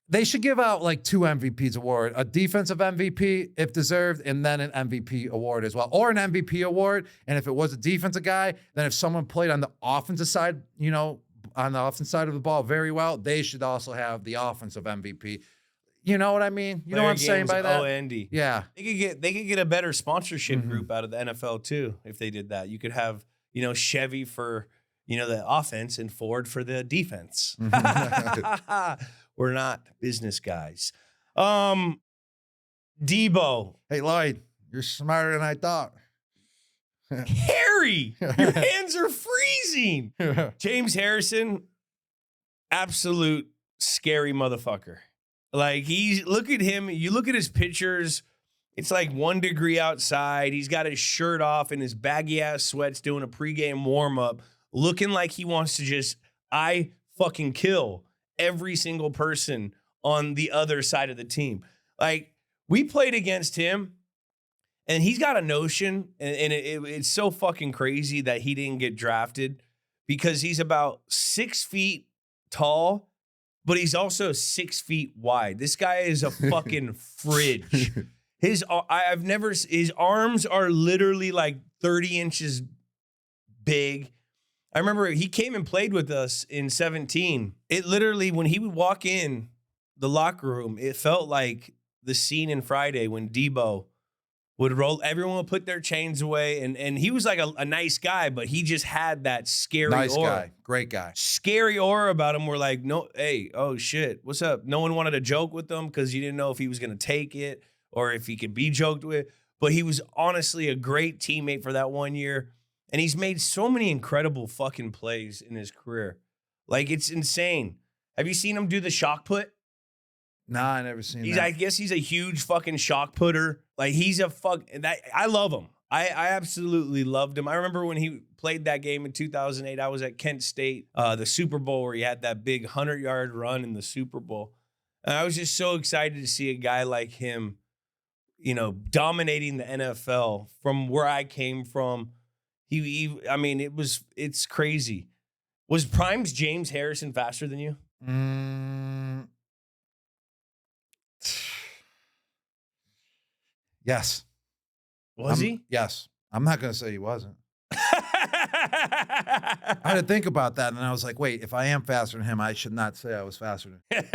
They should give out like 2 MVPs award, a defensive MVP if deserved, and then an MVP award as well, or an MVP award. And if it was a defensive guy, then if someone played on the offensive side, you know, on the offensive side of the ball very well, they should also have the offensive MVP. You know what I mean? You know what I'm saying by that? Oh, Andy. Yeah. They could get a better sponsorship group out of the NFL too if they did that. You could have, you know, Chevy for, you know, the offense and Ford for the defense. We're not business guys. Debo. Hey, Lloyd, you're smarter than I thought. Harry, your hands are freezing. James Harrison, absolute scary motherfucker. Like, look at him. You look at his pictures. It's like 1 degree outside. He's got his shirt off and his baggy ass sweats doing a pregame warm up, looking like he wants to just, I fucking kill every single person on the other side of the team. Like, we played against him, and he's got a notion, and it's so fucking crazy that he didn't get drafted because he's about 6 feet tall, but he's also 6 feet wide. This guy is a fucking fridge. His arms are literally like 30 inches big. I remember he came and played with us in 17. It literally, when he would walk in the locker room, it felt like the scene in Friday when Debo would roll. Everyone would put their chains away. And he was like a nice guy, but he just had that scary nice aura. Guy. Great guy. Scary aura about him. We're like, no, hey, oh shit, what's up? No one wanted to joke with him because you didn't know if he was going to take it or if he could be joked with. But he was honestly a great teammate for that 1 year. And he's made so many incredible fucking plays in his career. Like, it's insane. Have you seen him do the shock put? Nah, I never seen that. I guess he's a huge fucking shock putter. Like, he's a I love him. I absolutely loved him. I remember when he played that game in 2008, I was at Kent State, the Super Bowl, where he had that big 100-yard run in the Super Bowl. And I was just so excited to see a guy like him, you know, dominating the NFL from where I came from. I mean, it's crazy. Was Prime's James Harrison faster than you? Yes. Was he? Yes. I'm not going to say he wasn't. I had to think about that, and I was like, wait, if I am faster than him, I should not say I was faster than him.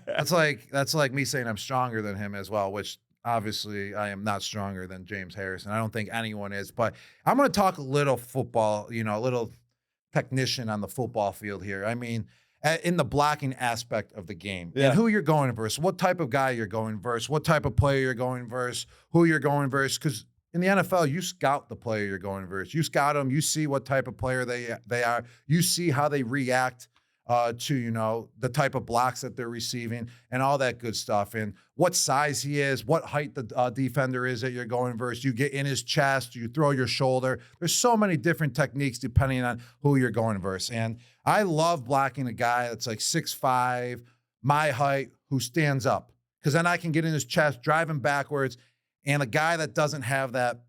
That's like me saying I'm stronger than him as well, which obviously I am not stronger than James Harrison. I don't think anyone is, but I'm going to talk a little football, you know, a little technician on the football field here. I mean, in the blocking aspect of the game, and who you're going versus, what type of guy you're going versus, what type of player you're going versus, who you're going versus, because in the NFL, you scout the player you're going versus. You scout them. You see what type of player they are. You see how they react to, you know, the type of blocks that they're receiving and all that good stuff. And what size he is, what height the defender is that you're going versus. You get in his chest, you throw your shoulder. There's so many different techniques depending on who you're going versus. And I love blocking a guy that's like 6'5", my height, who stands up. Because then I can get in his chest, drive him backwards. And a guy that doesn't have that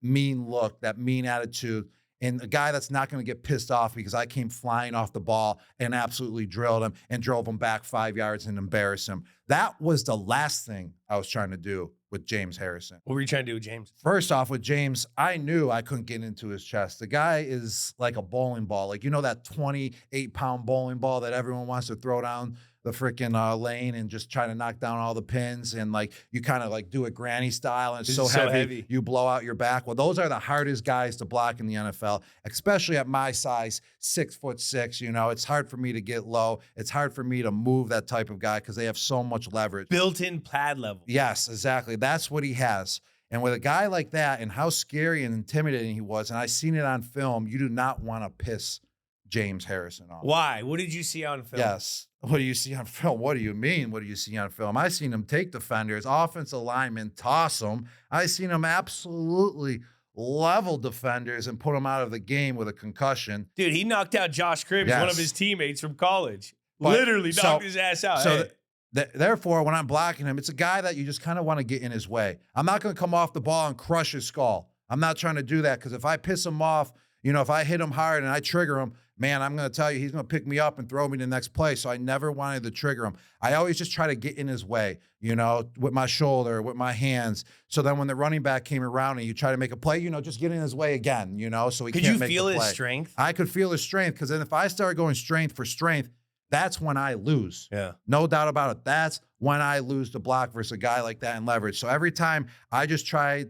mean look, that mean attitude, and a guy that's not going to get pissed off because I came flying off the ball and absolutely drilled him and drove him back 5 yards and embarrassed him. That was the last thing I was trying to do with James Harrison. What were you trying to do with James? First off, with James, I knew I couldn't get into his chest. The guy is like a bowling ball. Like, you know, that 28-pound bowling ball that everyone wants to throw down the freaking lane and just try to knock down all the pins. And like, you kind of like do it granny style. And it's so heavy, you blow out your back. Well, those are the hardest guys to block in the NFL, especially at my size, 6'6". You know, it's hard for me to get low. It's hard for me to move that type of guy because they have so much leverage. Built-in pad level. Yes, exactly. That's what he has. And with a guy like that and how scary and intimidating he was, and I seen it on film, you do not want to piss James Harrison off. Why? What did you see on film? Yes. What do you see on film? What do you mean? What do you see on film? I seen him take defenders, offensive linemen, toss them. I seen him absolutely level defenders and put them out of the game with a concussion. Dude, he knocked out Josh Cribbs, one of his teammates from college. But, literally knocked his ass out. So therefore, when I'm blocking him, it's a guy that you just kind of want to get in his way. I'm not going to come off the ball and crush his skull. I'm not trying to do that because if I piss him off, you know, if I hit him hard and I trigger him, man, I'm going to tell you, he's going to pick me up and throw me to the next play. So I never wanted to trigger him. I always just try to get in his way, you know, with my shoulder, with my hands. So then when the running back came around and you try to make a play, you know, just get in his way again, you know, so he can't make the play. Could you feel his strength? I could feel his strength because then if I start going strength for strength, that's when I lose. Yeah. No doubt about it. That's when I lose the block versus a guy like that in leverage. So every time I just try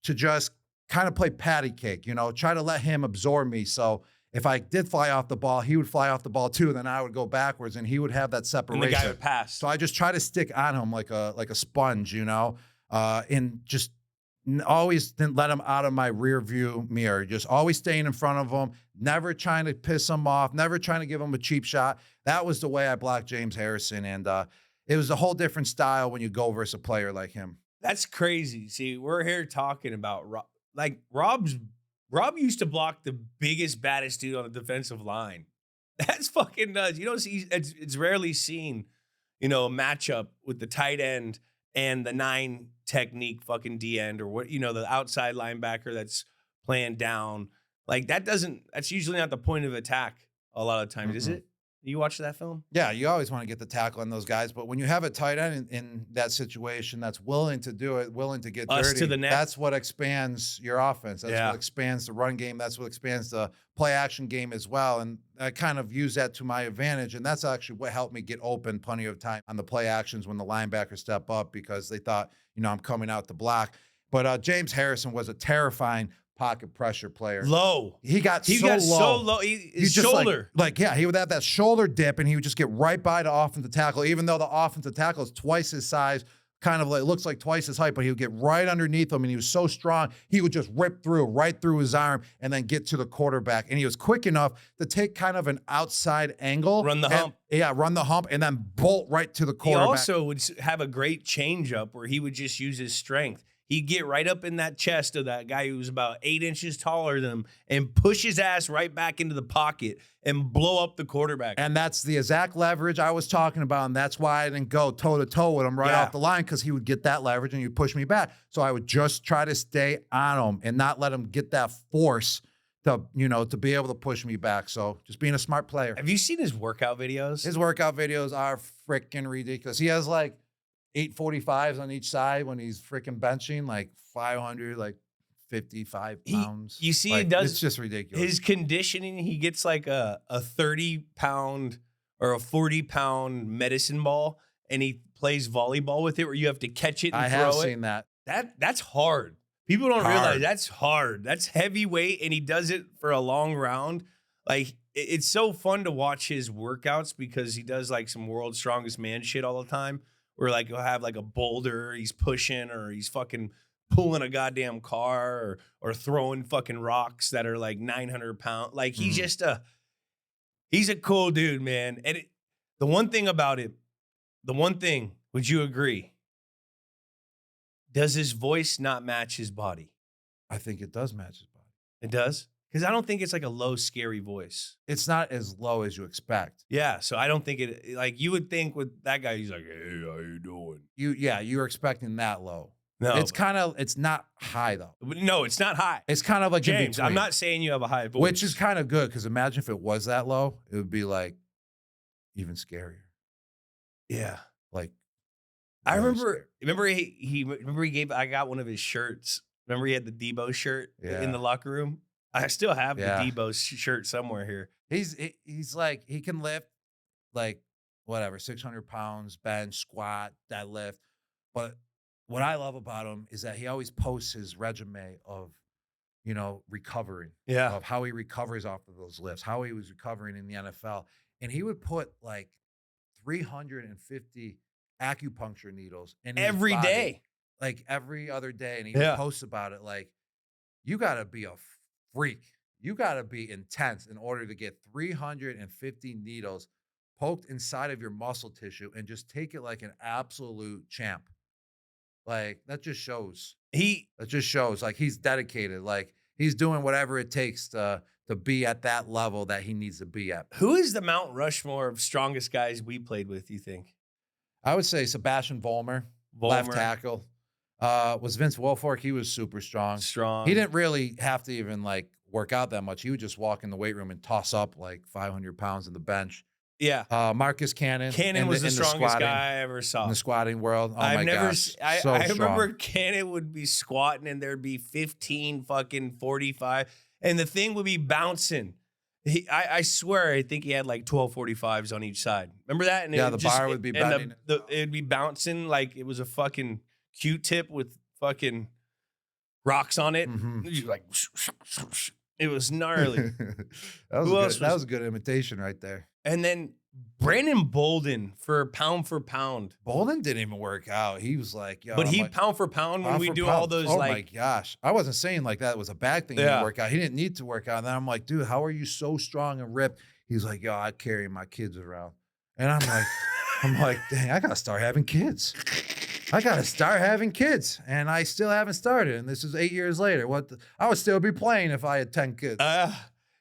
to just kind of play patty cake, you know, try to let him absorb me. So if I did fly off the ball, he would fly off the ball too. And then I would go backwards and he would have that separation. And the guy would pass. So I just try to stick on him like a sponge, you know, and just always didn't let him out of my rear view mirror. Just always staying in front of him, never trying to piss him off, never trying to give him a cheap shot. That was the way I blocked James Harrison. And it was a whole different style when you go versus a player like him. That's crazy. See, we're here talking about Rob used to block the biggest, baddest dude on the defensive line. That's fucking nuts. You don't see, it's rarely seen, you know, a matchup with the tight end and the 9 technique fucking D end or what, you know, the outside linebacker that's playing down. Like that's usually not the point of attack a lot of times, is it? You watch that film? Yeah, you always want to get the tackle on those guys. But when you have a tight end in that situation that's willing to do it, willing to get dirty, to the net. That's what expands your offense. That's what expands the run game. That's what expands the play action game as well. And I kind of use that to my advantage. And that's actually what helped me get open plenty of time on the play actions when the linebackers step up because they thought, you know, I'm coming out the block. But James Harrison was a terrifying pocket pressure player. Low. He got so low. His shoulder. He would have that shoulder dip and he would just get right by the offensive tackle, even though the offensive tackle is twice his size, kind of like looks like twice his height, but he would get right underneath him and he was so strong, he would just rip right through his arm and then get to the quarterback. And he was quick enough to take kind of an outside angle. Run the hump. Yeah, run the hump and then bolt right to the quarterback. He also would have a great changeup where he would just use his strength. He'd get right up in that chest of that guy who was about 8 inches taller than him and push his ass right back into the pocket and blow up the quarterback. And that's the exact leverage I was talking about, and that's why I didn't go toe-to-toe with him right off the line because he would get that leverage and he'd push me back. So I would just try to stay on him and not let him get that force to, you know, to be able to push me back. So just being a smart player. Have you seen his workout videos? His workout videos are freaking ridiculous. He has like 845s on each side when he's freaking benching like 500, like 55 pounds. You see, like, he does. It's just ridiculous. His conditioning, he gets like a 30-pound or a 40-pound medicine ball, and he plays volleyball with it where you have to catch it and throw it. I have seen that. That's hard. People don't realize that's hard. That's heavyweight, and he does it for a long round. Like, it's so fun to watch his workouts because he does like some world's strongest man shit all the time. Where like he'll have like a boulder he's pushing or he's fucking pulling a goddamn car or throwing fucking rocks that are like 900 pounds. Like he's just he's a cool dude, man. And the one thing, would you agree? Does his voice not match his body? I think it does match his body. It does? Because I don't think it's like a low, scary voice. It's not as low as you expect. Yeah, so I don't think it, like you would think with that guy, he's like, hey, how you doing? You're expecting that low. No, It's not high though. no, it's not high. It's kind of like in James, I'm between, not saying you have a high voice. which is kind of good because imagine if it was that low, it would be like even scarier. yeah. Like I really remember scary. he gave I got one of his shirts. Remember he had the Debo shirt Yeah. in the locker room? I still have Yeah. the Debo shirt somewhere here. He's like he can lift like whatever 600 pounds, bench, squat, deadlift. But what I love about him is that he always posts his resume of recovering, Yeah. of how he recovers off of those lifts, how he was recovering in the NFL, and he would put like 350 acupuncture needles in his Every body, day. like every other day, and he Yeah. would post about it like, you got to be a freak. You got to be intense in order to get 350 needles poked inside of your muscle tissue and just take it like an absolute champ. Like that just shows like he's dedicated. Like he's doing whatever it takes to be at that level that he needs to be at. Who is the Mount Rushmore of strongest guys we played with, you think? I would say Sebastian Vollmer, left tackle. Was Vince Wilfork. He was super strong. He didn't really have to even like work out that much. He would just walk in the weight room and toss up like 500 pounds in the bench. Yeah. Marcus Cannon. Cannon was the strongest guy I ever saw. In the squatting world. Oh my gosh. I remember Cannon would be squatting and there'd be 15 fucking 45 and the thing would be bouncing. I swear, I think he had like 12 45s on each side. Remember that? And yeah, the bar would be bending. It'd be bouncing like it was a fucking Q-tip with fucking rocks on it. Mm-hmm. Like, it was gnarly. That was a good imitation right there. And then Brandon Bolden for pound. Bolden didn't even work out. He was like, yo. But he pound for pound when we do all those oh like. Oh my gosh. I wasn't saying like that was a bad thing. He didn't work out. He didn't need to work out. And then I'm like, dude, how are you so strong and ripped? He's like, yo, I carry my kids around. And I'm like, dang, I got to start having kids. And I still haven't started. And this is 8 years later. I would still be playing if I had 10 kids.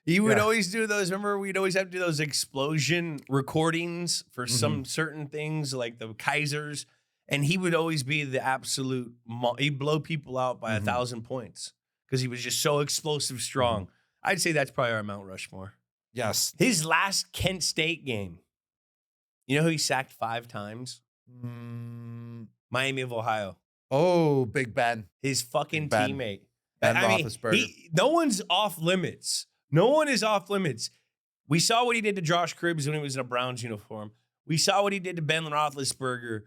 You would always do those. Remember, we'd always have to do those explosion recordings for some certain things like the Kaisers. And he would always be the absolute, he'd blow people out by 1,000 points because he was just so explosive strong. I'd say that's probably our Mount Rushmore. Yes. His last Kent State game. You know who he sacked 5 times? Miami of Ohio. Oh, Big Ben. His fucking teammate. Ben Roethlisberger. No one's off limits. No one is off limits. We saw what he did to Josh Cribbs when he was in a Browns uniform. We saw what he did to Ben Roethlisberger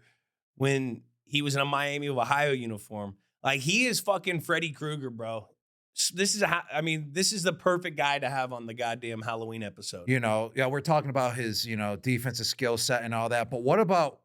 when he was in a Miami of Ohio uniform. Like, he is fucking Freddy Krueger, bro. This is the perfect guy to have on the goddamn Halloween episode. We're talking about his, defensive skill set and all that. But what about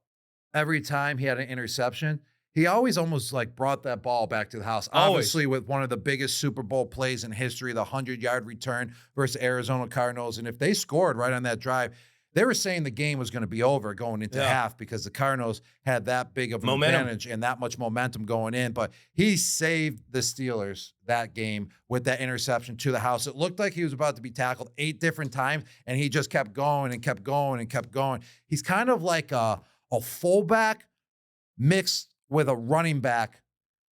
every time he had an interception? He always almost like brought that ball back to the house. Obviously, with one of the biggest Super Bowl plays in history, the 100-yard return versus Arizona Cardinals. And if they scored right on that drive, they were saying the game was going to be over going into half because the Cardinals had that big of an advantage and that much momentum going in. But he saved the Steelers that game with that interception to the house. It looked like he was about to be tackled 8 different times, and he just kept going and kept going and kept going. He's kind of like a fullback mixed with a running back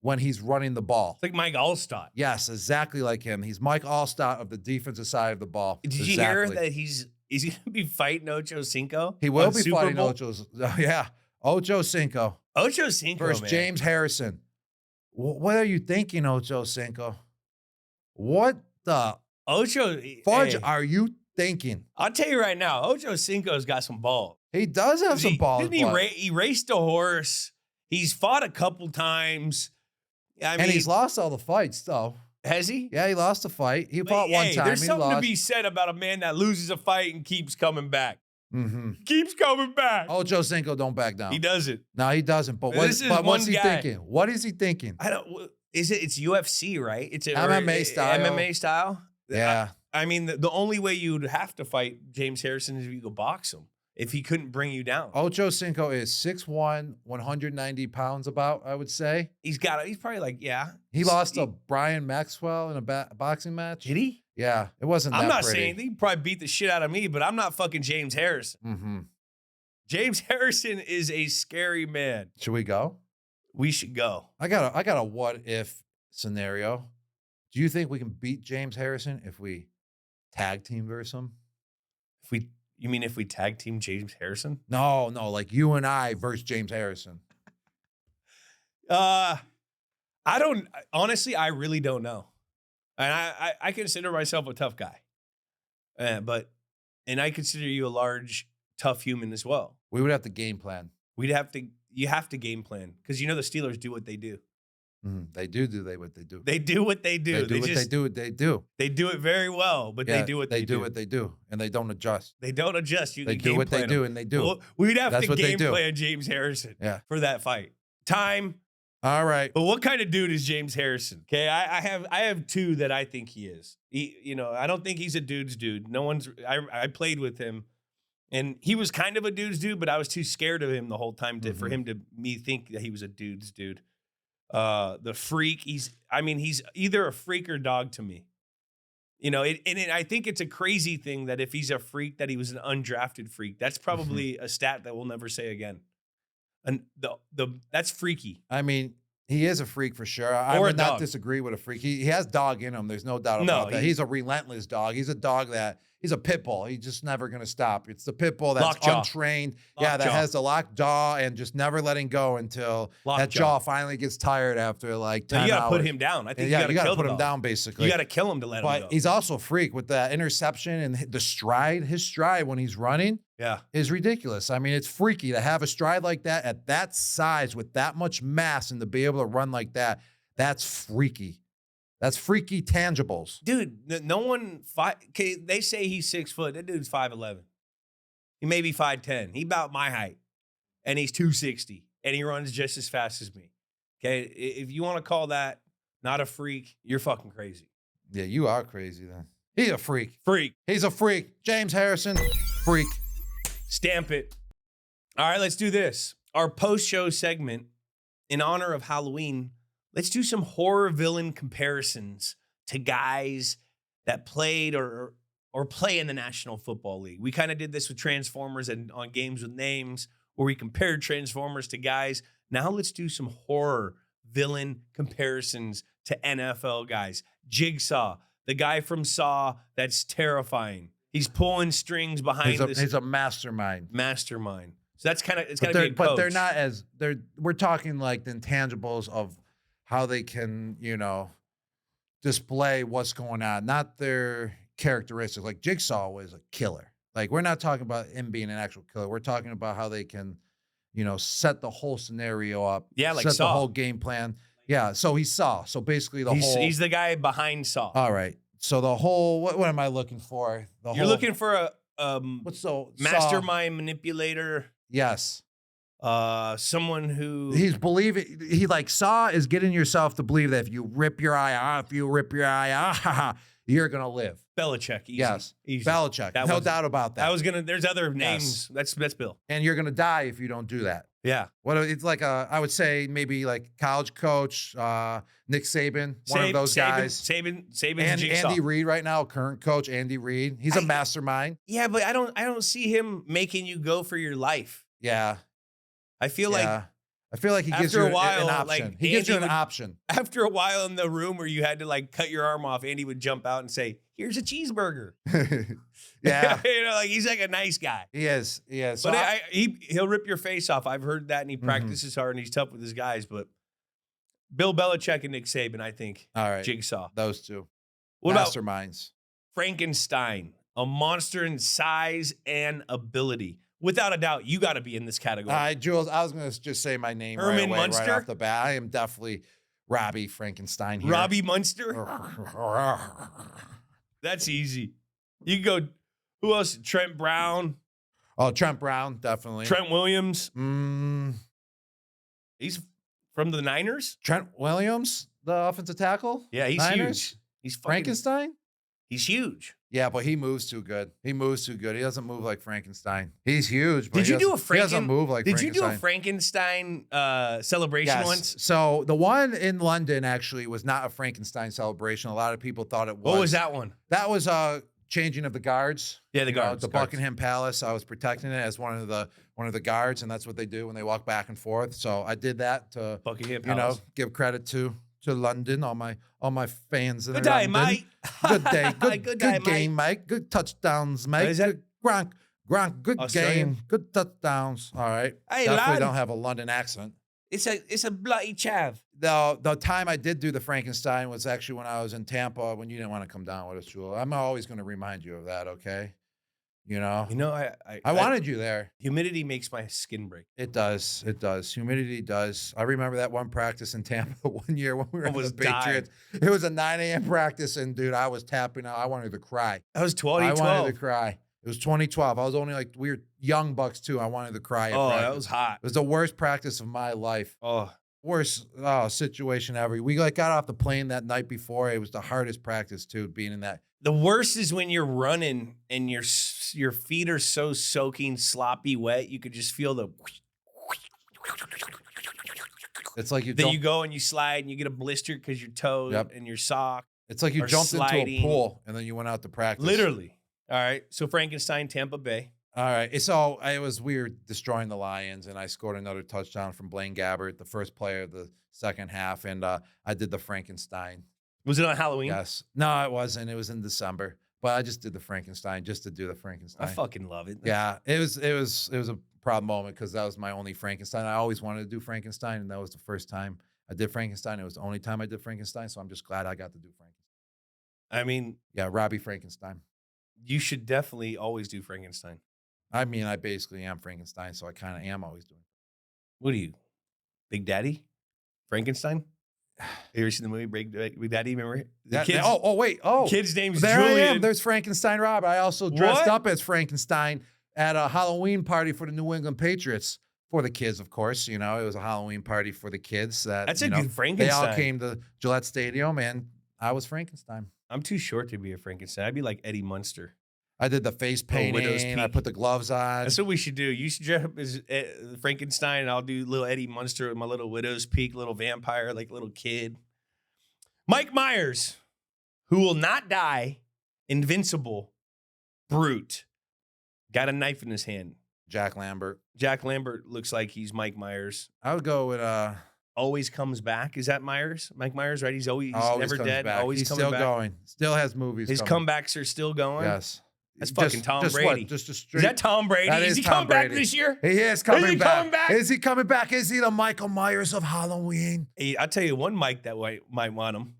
when he's running the ball. It's like Mike Allstott. Yes, exactly like him. He's Mike Allstott of the defensive side of the ball. Did you hear that he's going to be fighting Ocho Cinco? He will be fighting Ocho Cinco. Ocho Cinco versus James Harrison. What are you thinking, Ocho Cinco? What the fudge are you thinking? I'll tell you right now, Ocho Cinco's got some balls. He does have some balls. He raced a horse. He's fought a couple times. And he's lost all the fights, though. Has he? Yeah, he lost a fight. He fought one time. There's something to be said about a man that loses a fight and keeps coming back. Keeps coming back. Ocho Cinco don't back down. He doesn't. No, he doesn't. But what's he thinking? What is he thinking? I don't. It's UFC, right? It's MMA style. MMA style. Yeah. The only way you'd have to fight James Harrison is if you go box him. If he couldn't bring you down. Ocho Cinco is 6'1", 190 pounds about, I would say. He's probably like, yeah. He lost to Brian Maxwell in a boxing match. Did he? Yeah, it wasn't that I'm not pretty. saying he probably beat the shit out of me, but I'm not fucking James Harrison. James Harrison is a scary man. Should we go? We should go. I got a what if scenario. Do you think we can beat James Harrison if we tag team versus him? You mean if we tag team James Harrison? No, like you and I versus James Harrison. I really don't know. And I consider myself a tough guy. And I consider you a large, tough human as well. We would have to game plan. You have to game plan because the Steelers do what they do. They do what they do. They do what they do. They do. They do it very well, but they do what they do. They do what they do, and they don't adjust. They don't adjust. They do what they do, and they do. Well, we'd have to game plan James Harrison for that fight. Time. All right. But what kind of dude is James Harrison? Okay, I have two that I think he is. I don't think he's a dude's dude. I played with him, and he was kind of a dude's dude, but I was too scared of him the whole time for him to think that he was a dude's dude. The freak. He's either a freak or dog to me. I think it's a crazy thing that if he's a freak, that he was an undrafted freak. That's probably a stat that we'll never say again. And that's freaky. I mean, he is a freak for sure. I would not disagree with a freak. He has dog in him. There's no doubt about that. He's a relentless dog. He's a dog he's a pit bull. He's just never going to stop. It's the pit bull that's untrained. That has the locked jaw and just never letting go until that jaw finally gets tired after like 10 hours. You got to put him down. I think you got to put him down basically. You got to kill him to let him go. But he's also a freak with that interception and the stride. His stride when he's running is ridiculous. I mean, it's freaky to have a stride like that at that size with that much mass and to be able to run like that. That's freaky. That's freaky tangibles. Dude, no one, they say he's 6 foot. That dude's 5'11". He may be 5'10". He about my height. And he's 260. And he runs just as fast as me. Okay? If you want to call that not a freak, you're fucking crazy. Yeah, you are crazy then. He's a freak. Freak. He's a freak. James Harrison, freak. Stamp it. All right, let's do this. Our post-show segment, in honor of Halloween, let's do some horror villain comparisons to guys that played or play in the National Football League. We kind of did this with Transformers and on Games with Names, where we compared Transformers to guys. Now let's do some horror villain comparisons to NFL guys. Jigsaw, the guy from Saw that's terrifying. He's pulling strings behind this. He's a mastermind. Mastermind. So that's kind of, it's got to be a coach. But they're not we're talking like the intangibles of how they can, display what's going on, not their characteristics. Like Jigsaw was a killer. Like we're not talking about him being an actual killer. We're talking about how they can, set the whole scenario up. Yeah, like set Saw. the whole game plan. Yeah, so he's Saw. So basically he's the guy behind Saw. All right. So the whole, what am I looking for? You're looking for a mastermind Saw. Manipulator. Yes. Someone who Saw is getting yourself to believe that if you rip your eye off, you're gonna live. Belichick, easy. Yes, easy. Belichick, no doubt about that. There's other names. That's Bill. And you're gonna die if you don't do that. Yeah. It's like I would say maybe like college coach, Nick Saban, one of those guys. Saban's and Jigsaw. Andy Reid right now, current coach Andy Reid. He's a mastermind. Yeah, but I don't see him making you go for your life. Yeah. I feel like he gives you an option. He gives you an option. After a while in the room where you had to cut your arm off, Andy would jump out and say, "Here's a cheeseburger." Yeah. He's like a nice guy. He is. So but he'll rip your face off. I've heard that, and he practices hard, and he's tough with his guys. But Bill Belichick and Nick Saban, I think. All right. Jigsaw. Those two. What masterminds? About Frankenstein, a monster in size and ability. Without a doubt, you got to be in this category. Jules, I was going to just say my name Herman right Munster? off the bat. I am definitely Robbie Frankenstein here. Robbie Munster? That's easy. You can go, who else? Trent Brown. Oh, Trent Brown, definitely. Trent Williams. He's from the Niners. Trent Williams, the offensive tackle? Yeah, he's Niners? huge. He's Frankenstein? He's huge. Yeah, but he moves too good. He doesn't move like Frankenstein. He's huge, but he doesn't move like Frankenstein. Did you do a Frankenstein celebration once? So the one in London actually was not a Frankenstein celebration. A lot of people thought it was. What was that one? That was changing of the guards. Yeah, the guards. The Buckingham Palace. I was protecting it as one of the guards, and that's what they do when they walk back and forth. So I did that to Buckingham Palace. Give credit to London, all my fans in Good day, London. mate. Good day, Good day, game, mate. Good touchdowns, mate. Is that Gronk, good Australian? game, good touchdowns. All right. Hey, Definitely lad. don't have a London accent. It's a bloody chav. The time I did do the Frankenstein was actually when I was in Tampa when you didn't want to come down with us, Jewel. I'm always going to remind you of that, okay? I wanted you there. Humidity makes my skin break. It does. It does. Humidity does. I remember that one practice in Tampa one year when we were in the Patriots. It was a 9 a.m. practice, and, dude, I was tapping out. I wanted to cry. That was 2012. I wanted to cry. It was 2012. I was only we were young bucks, too. I wanted to cry. That was hot. It was the worst practice of my life. Worst situation ever. We got off the plane that night before. It was the hardest practice, too, being in that. The worst is when you're running and your feet are so soaking, sloppy wet, you could just feel the. It's like you go and you slide and you get a blister because your toe and your sock. It's like you jumped into a pool and then you went out to practice. Literally. All right. So Frankenstein, Tampa Bay. All right. So we were destroying the Lions, and I scored another touchdown from Blaine Gabbert, the first player of the second half, and I did the Frankenstein. Was it on Halloween? Yes. No, it wasn't. It was in December. But I just did the Frankenstein just to do the Frankenstein. I fucking love it. Yeah. It was a proud moment because that was my only Frankenstein. I always wanted to do Frankenstein, and that was the first time I did Frankenstein. It was the only time I did Frankenstein, so I'm just glad I got to do Frankenstein. I mean, yeah, Robbie Frankenstein. You should definitely always do Frankenstein. I mean, I basically am Frankenstein, so I kind of am always doing it. What are you, Big Daddy? Frankenstein? Have you ever seen the movie Big Daddy? Remember it? Wait. The kid's name's there Julian. I am. There's Frankenstein Rob. I also dressed up as Frankenstein at a Halloween party for the New England Patriots. For the kids, of course. It was a Halloween party for the kids. That's a good Frankenstein. They all came to Gillette Stadium, and I was Frankenstein. I'm too short to be a Frankenstein. I'd be like Eddie Munster. I did the face painting. I put the gloves on. That's what we should do. You should dress up as Frankenstein, and I'll do little Eddie Munster with my little widow's peak, little vampire, like little kid. Mike Myers, who will not die, invincible, brute, got a knife in his hand. Jack Lambert. Jack Lambert looks like he's Mike Myers. I would go with always comes back. Is that Myers? Mike Myers, right? He's always never dead. Back. Always he's coming still back. Going. Still has movies. His comebacks are still going. Yes. That's fucking Tom Brady. What? Just a straight. Is that Tom Brady? Is he Tom coming Brady. back this year? He is coming back. Is he coming back? Is he coming back? Is he the Michael Myers of Halloween? Hey, I'll tell you one Mike that might want him.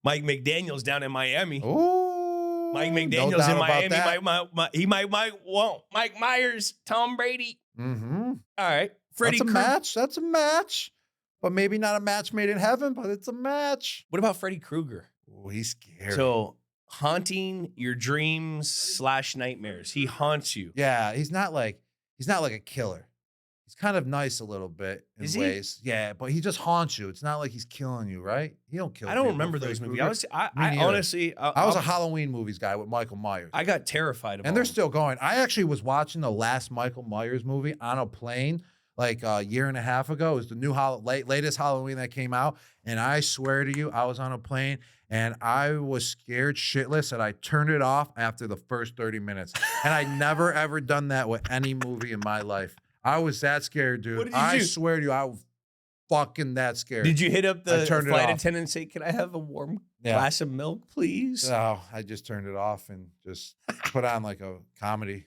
Mike McDaniel's down in Miami. Ooh. Mike McDaniel's in Miami. He might want Mike Myers, Tom Brady. Mm-hmm. All right. That's a match. That's a match. But maybe not a match made in heaven, but it's a match. What about Freddy Krueger? Oh, he's scary. So haunting your dreams / nightmares. He haunts you. Yeah, he's not like a killer. He's kind of nice a little bit in ways. Yeah, but he just haunts you. It's not like he's killing you, right? He don't kill you. I don't remember those movies. I honestly, I was a Halloween movies guy with Michael Myers. I got terrified of and they're still going. I actually was watching the last Michael Myers movie on a plane like a year and a half ago. It was the new latest Halloween that came out. And I swear to you, I was on a plane and I was scared shitless and I turned it off after the first 30 minutes. And I never, ever done that with any movie in my life. I was that scared, dude. What did you do? Swear to you, I was fucking that scared. Did you hit up the flight attendant and say, "Can I have a warm glass of milk, please?" No, I just turned it off and just put on like a comedy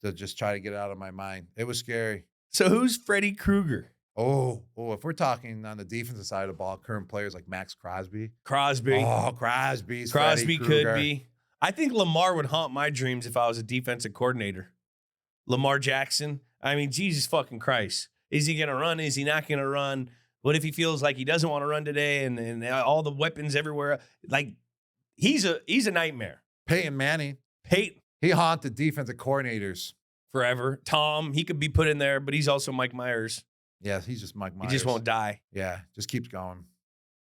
to just try to get it out of my mind. It was scary. So who's Freddy Krueger? Oh, if we're talking on the defensive side of the ball, current players like Max Crosby. Oh, Crosby could be. I think Lamar would haunt my dreams if I was a defensive coordinator. Lamar Jackson. I mean, Jesus fucking Christ. Is he going to run? Is he not going to run? What if he feels like he doesn't want to run today and all the weapons everywhere? Like, he's a nightmare. Peyton Manning. He haunted defensive coordinators. Forever. Tom, he could be put in there, but he's also Mike Myers. Yeah, he's just Mike Myers. He just won't die. Yeah, just keeps going.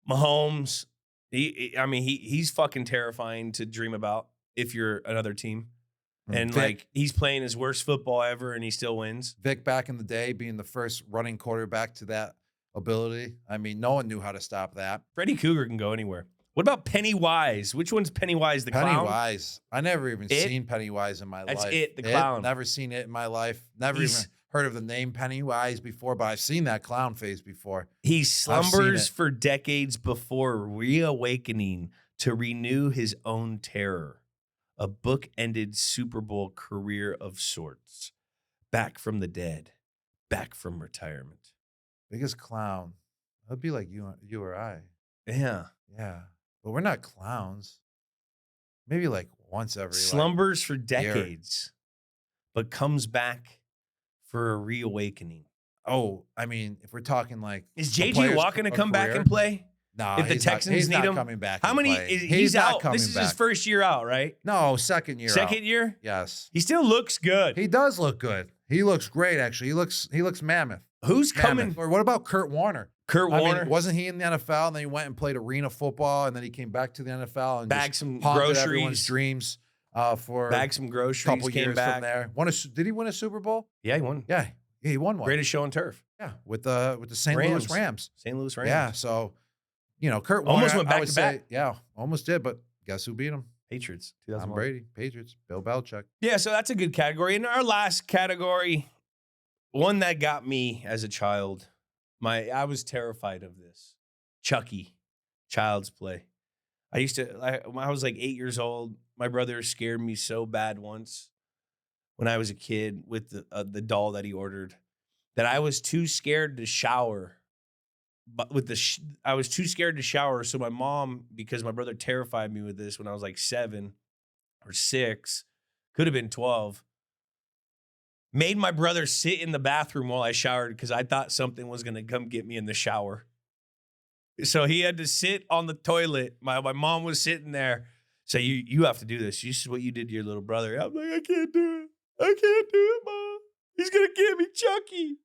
Mahomes, he's fucking terrifying to dream about if you're another team. And Vic, he's playing his worst football ever and he still wins. Vic back in the day being the first running quarterback to that ability. I mean, no one knew how to stop that. Freddy Krueger can go anywhere. What about Pennywise? Which one's Pennywise? The clown? Pennywise. I never even seen Pennywise in my life. That's it, the clown. Never seen it in my life. Never even heard of the name Pennywise before, but I've seen that clown face before. He slumbers for decades before reawakening to renew his own terror. A book-ended Super Bowl career of sorts. Back from the dead. Back from retirement. Biggest clown. That'd be like you or I. Yeah. Yeah. But we're not clowns. Maybe like once every slumbers for decades, but comes back for a reawakening. Oh, I mean, if we're talking like, is JJ Watt going to come back and play? No, if the Texans need him, coming back. How many? He's out. This is back. His first year out, right? No, second year. Second year? Yes. He still looks good. He does look good. He looks great, actually. He looks mammoth. Who's coming? Or what about Kurt Warner? Warner? Mean, wasn't he in the NFL and then he went and played arena football and then he came back to the NFL and bagged some groceries. Everyone's dreams for bagged some groceries. Couple came years back from there. Did he win a Super Bowl? Yeah, he won. Yeah, he won one. Greatest show on turf. Yeah, with the St. Louis Rams. St. Louis Rams. Yeah, so Kurt Warner almost went back to back. Yeah, almost did, but guess who beat him? Patriots. Tom Brady. Patriots. Bill Belichick. Yeah, so that's a good category. And our last category, one that got me as a child. I was terrified of this. Chucky, Child's Play. I was like 8 years old. My brother scared me so bad once when I was a kid with the doll that he ordered that I was too scared to shower. But I was too scared to shower. So my mom, because my brother terrified me with this when I was like 7 or 6, could have been 12, made my brother sit in the bathroom while I showered because I thought something was going to come get me in the shower. So he had to sit on the toilet. My mom was sitting there. So you have to do this. This is what you did to your little brother. I'm like, I can't do it. I can't do it, Mom. He's going to give me Chucky.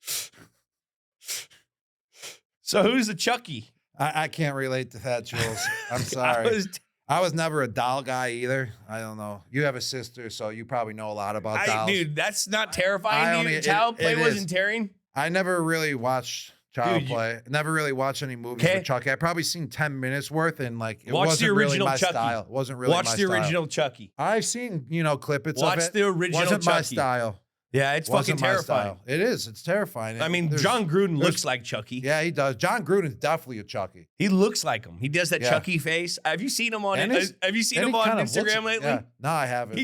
So who's the Chucky? I can't relate to that, Jules. I'm sorry. I was never a doll guy either. I don't know. You have a sister, so you probably know a lot about dolls. Dude, that's not terrifying to you? Child Play wasn't tearing? I never really watched Child Play. Never really watched any movies with Chucky. I probably seen 10 minutes worth, and like it wasn't really my style. It wasn't really my style. Watch the original Chucky. I've seen, clippets of it. Watch the original Chucky. Wasn't my style. Yeah, it's fucking terrifying. It is. It's terrifying. I mean, John Gruden looks like Chucky. Yeah, he does. John Gruden's definitely a Chucky. He looks like him. He does that Chucky face. Have you seen him on Instagram lately? Yeah. No, I haven't.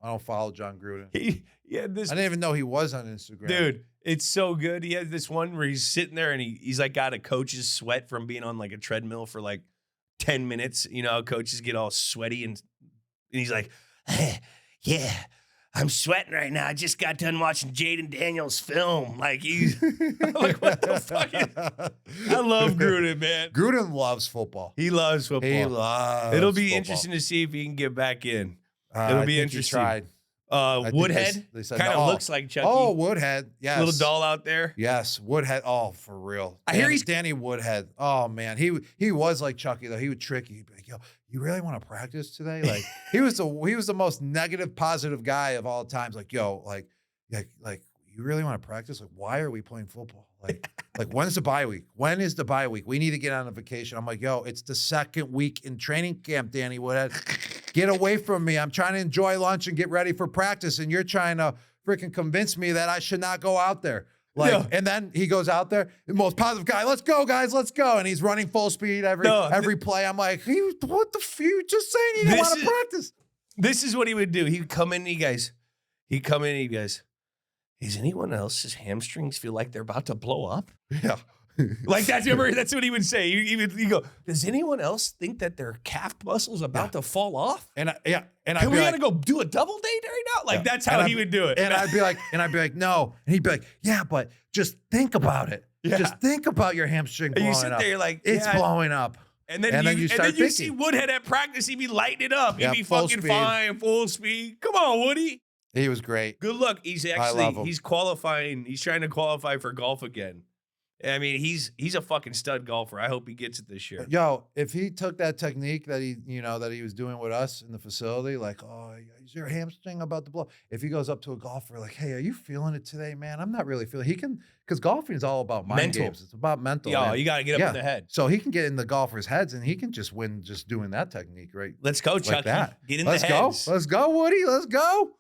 I don't follow John Gruden. I didn't even know he was on Instagram. Dude, it's so good. He has this one where he's sitting there and he's like got a coach's sweat from being on like a treadmill for like 10 minutes. You know, coaches get all sweaty and he's like, yeah. I'm sweating right now. I just got done watching Jaden Daniels' film. Like, I'm like, what the fuck? I love Gruden, man. Gruden loves football. He loves football. It'll be football. Interesting to see if he can get back in. It'll be interesting. He tried. Woodhead kind of looks like Chucky. Oh, Woodhead. Yes. Little doll out there. Yes. Woodhead. Oh, for real. I hear he's Danny Woodhead. Oh, man. He was like Chucky, though. He would trick you. He'd be like, yo, you really want to practice today? Like, he was the most negative, positive guy of all times. Like, yo, like you really want to practice? Like, why are we playing football? Like when's the bye week? When is the bye week? We need to get on a vacation. I'm like, yo, it's the second week in training camp, Danny Woodhead. Get away from me. I'm trying to enjoy lunch and get ready for practice, and you're trying to freaking convince me that I should not go out there. And then he goes out there, the most positive guy. Let's go, guys. Let's go. And he's running full speed every play. I'm like, what the you just saying you didn't want to practice? This is what he would do. He'd come in and he goes, is anyone else's hamstrings feel like they're about to blow up? Yeah. Like that's what he would say. He'd go, does anyone else think that their calf muscles about to fall off? And we gotta go do a double date right now? Like that's how he would do it. And I'd be like, no. And he'd be like, yeah, but just think about it. Yeah. Just think about your hamstring blowing up. And you sit there, you're like, it's blowing up. And then you see Woodhead at practice, he'd be lighting it up. He'd be fucking fine, full speed. Come on, Woody. He was great. Good luck. He's qualifying. He's trying to qualify for golf again. I mean, he's a fucking stud golfer. I hope he gets it this year. Yo, if he took that technique that he was doing with us in the facility, like, oh, is your hamstring about to blow? If he goes up to a golfer like, hey, are you feeling it today, man? I'm not really feeling. He can, because golfing is all about mind games. It's about mental. Yo, you got to get up in the head. So he can get in the golfers' heads, and he can just win just doing that technique, right? Let's go, Chucky. Like that. Get in the heads. Let's go, Woody. Let's go.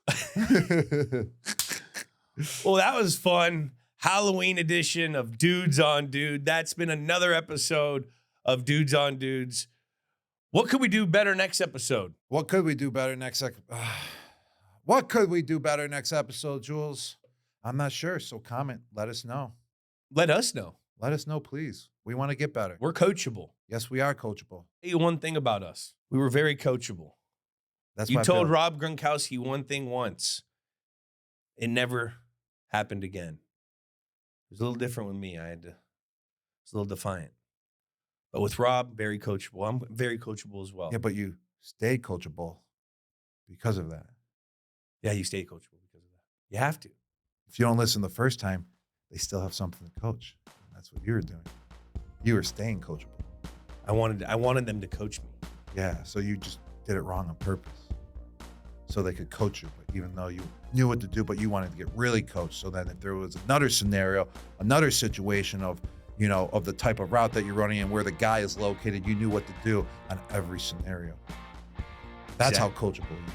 Well, that was fun. Halloween edition of Dudes on Dude. That's been another episode of Dudes on Dudes. What could we do better next episode? What could we do better next episode, Jules? I'm not sure. So comment. Let us know. Let us know. Let us know, please. We want to get better. We're coachable. Yes, we are coachable. Tell you one thing about us. We were very coachable. You told Rob Gronkowski one thing once. It never happened again. It was a little different with me. It's a little defiant. But with Rob, very coachable. I'm very coachable as well. Yeah, but you stayed coachable because of that. Yeah, you stay coachable because of that. You have to. If you don't listen the first time, they still have something to coach. That's what you were doing. You were staying coachable. I wanted them to coach me. Yeah, so you just did it wrong on purpose. So they could coach you, but even though you knew what to do, but you wanted to get really coached. So then if there was another scenario, another situation of, of the type of route that you're running and where the guy is located, you knew what to do on every scenario. That's how coachable you are.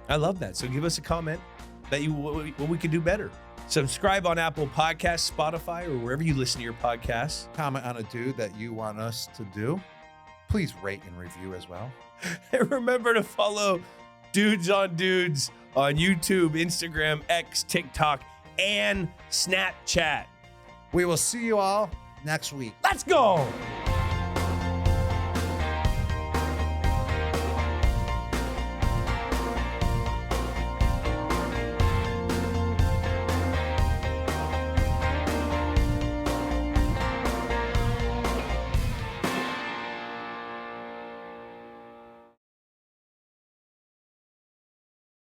I love that. So give us a comment that what we could do better. Subscribe on Apple Podcasts, Spotify, or wherever you listen to your podcasts. Comment on a dude that you want us to do. Please rate and review as well. And remember to follow Dudes on Dudes on YouTube, Instagram, X, TikTok, and Snapchat. We will see you all next week. Let's go.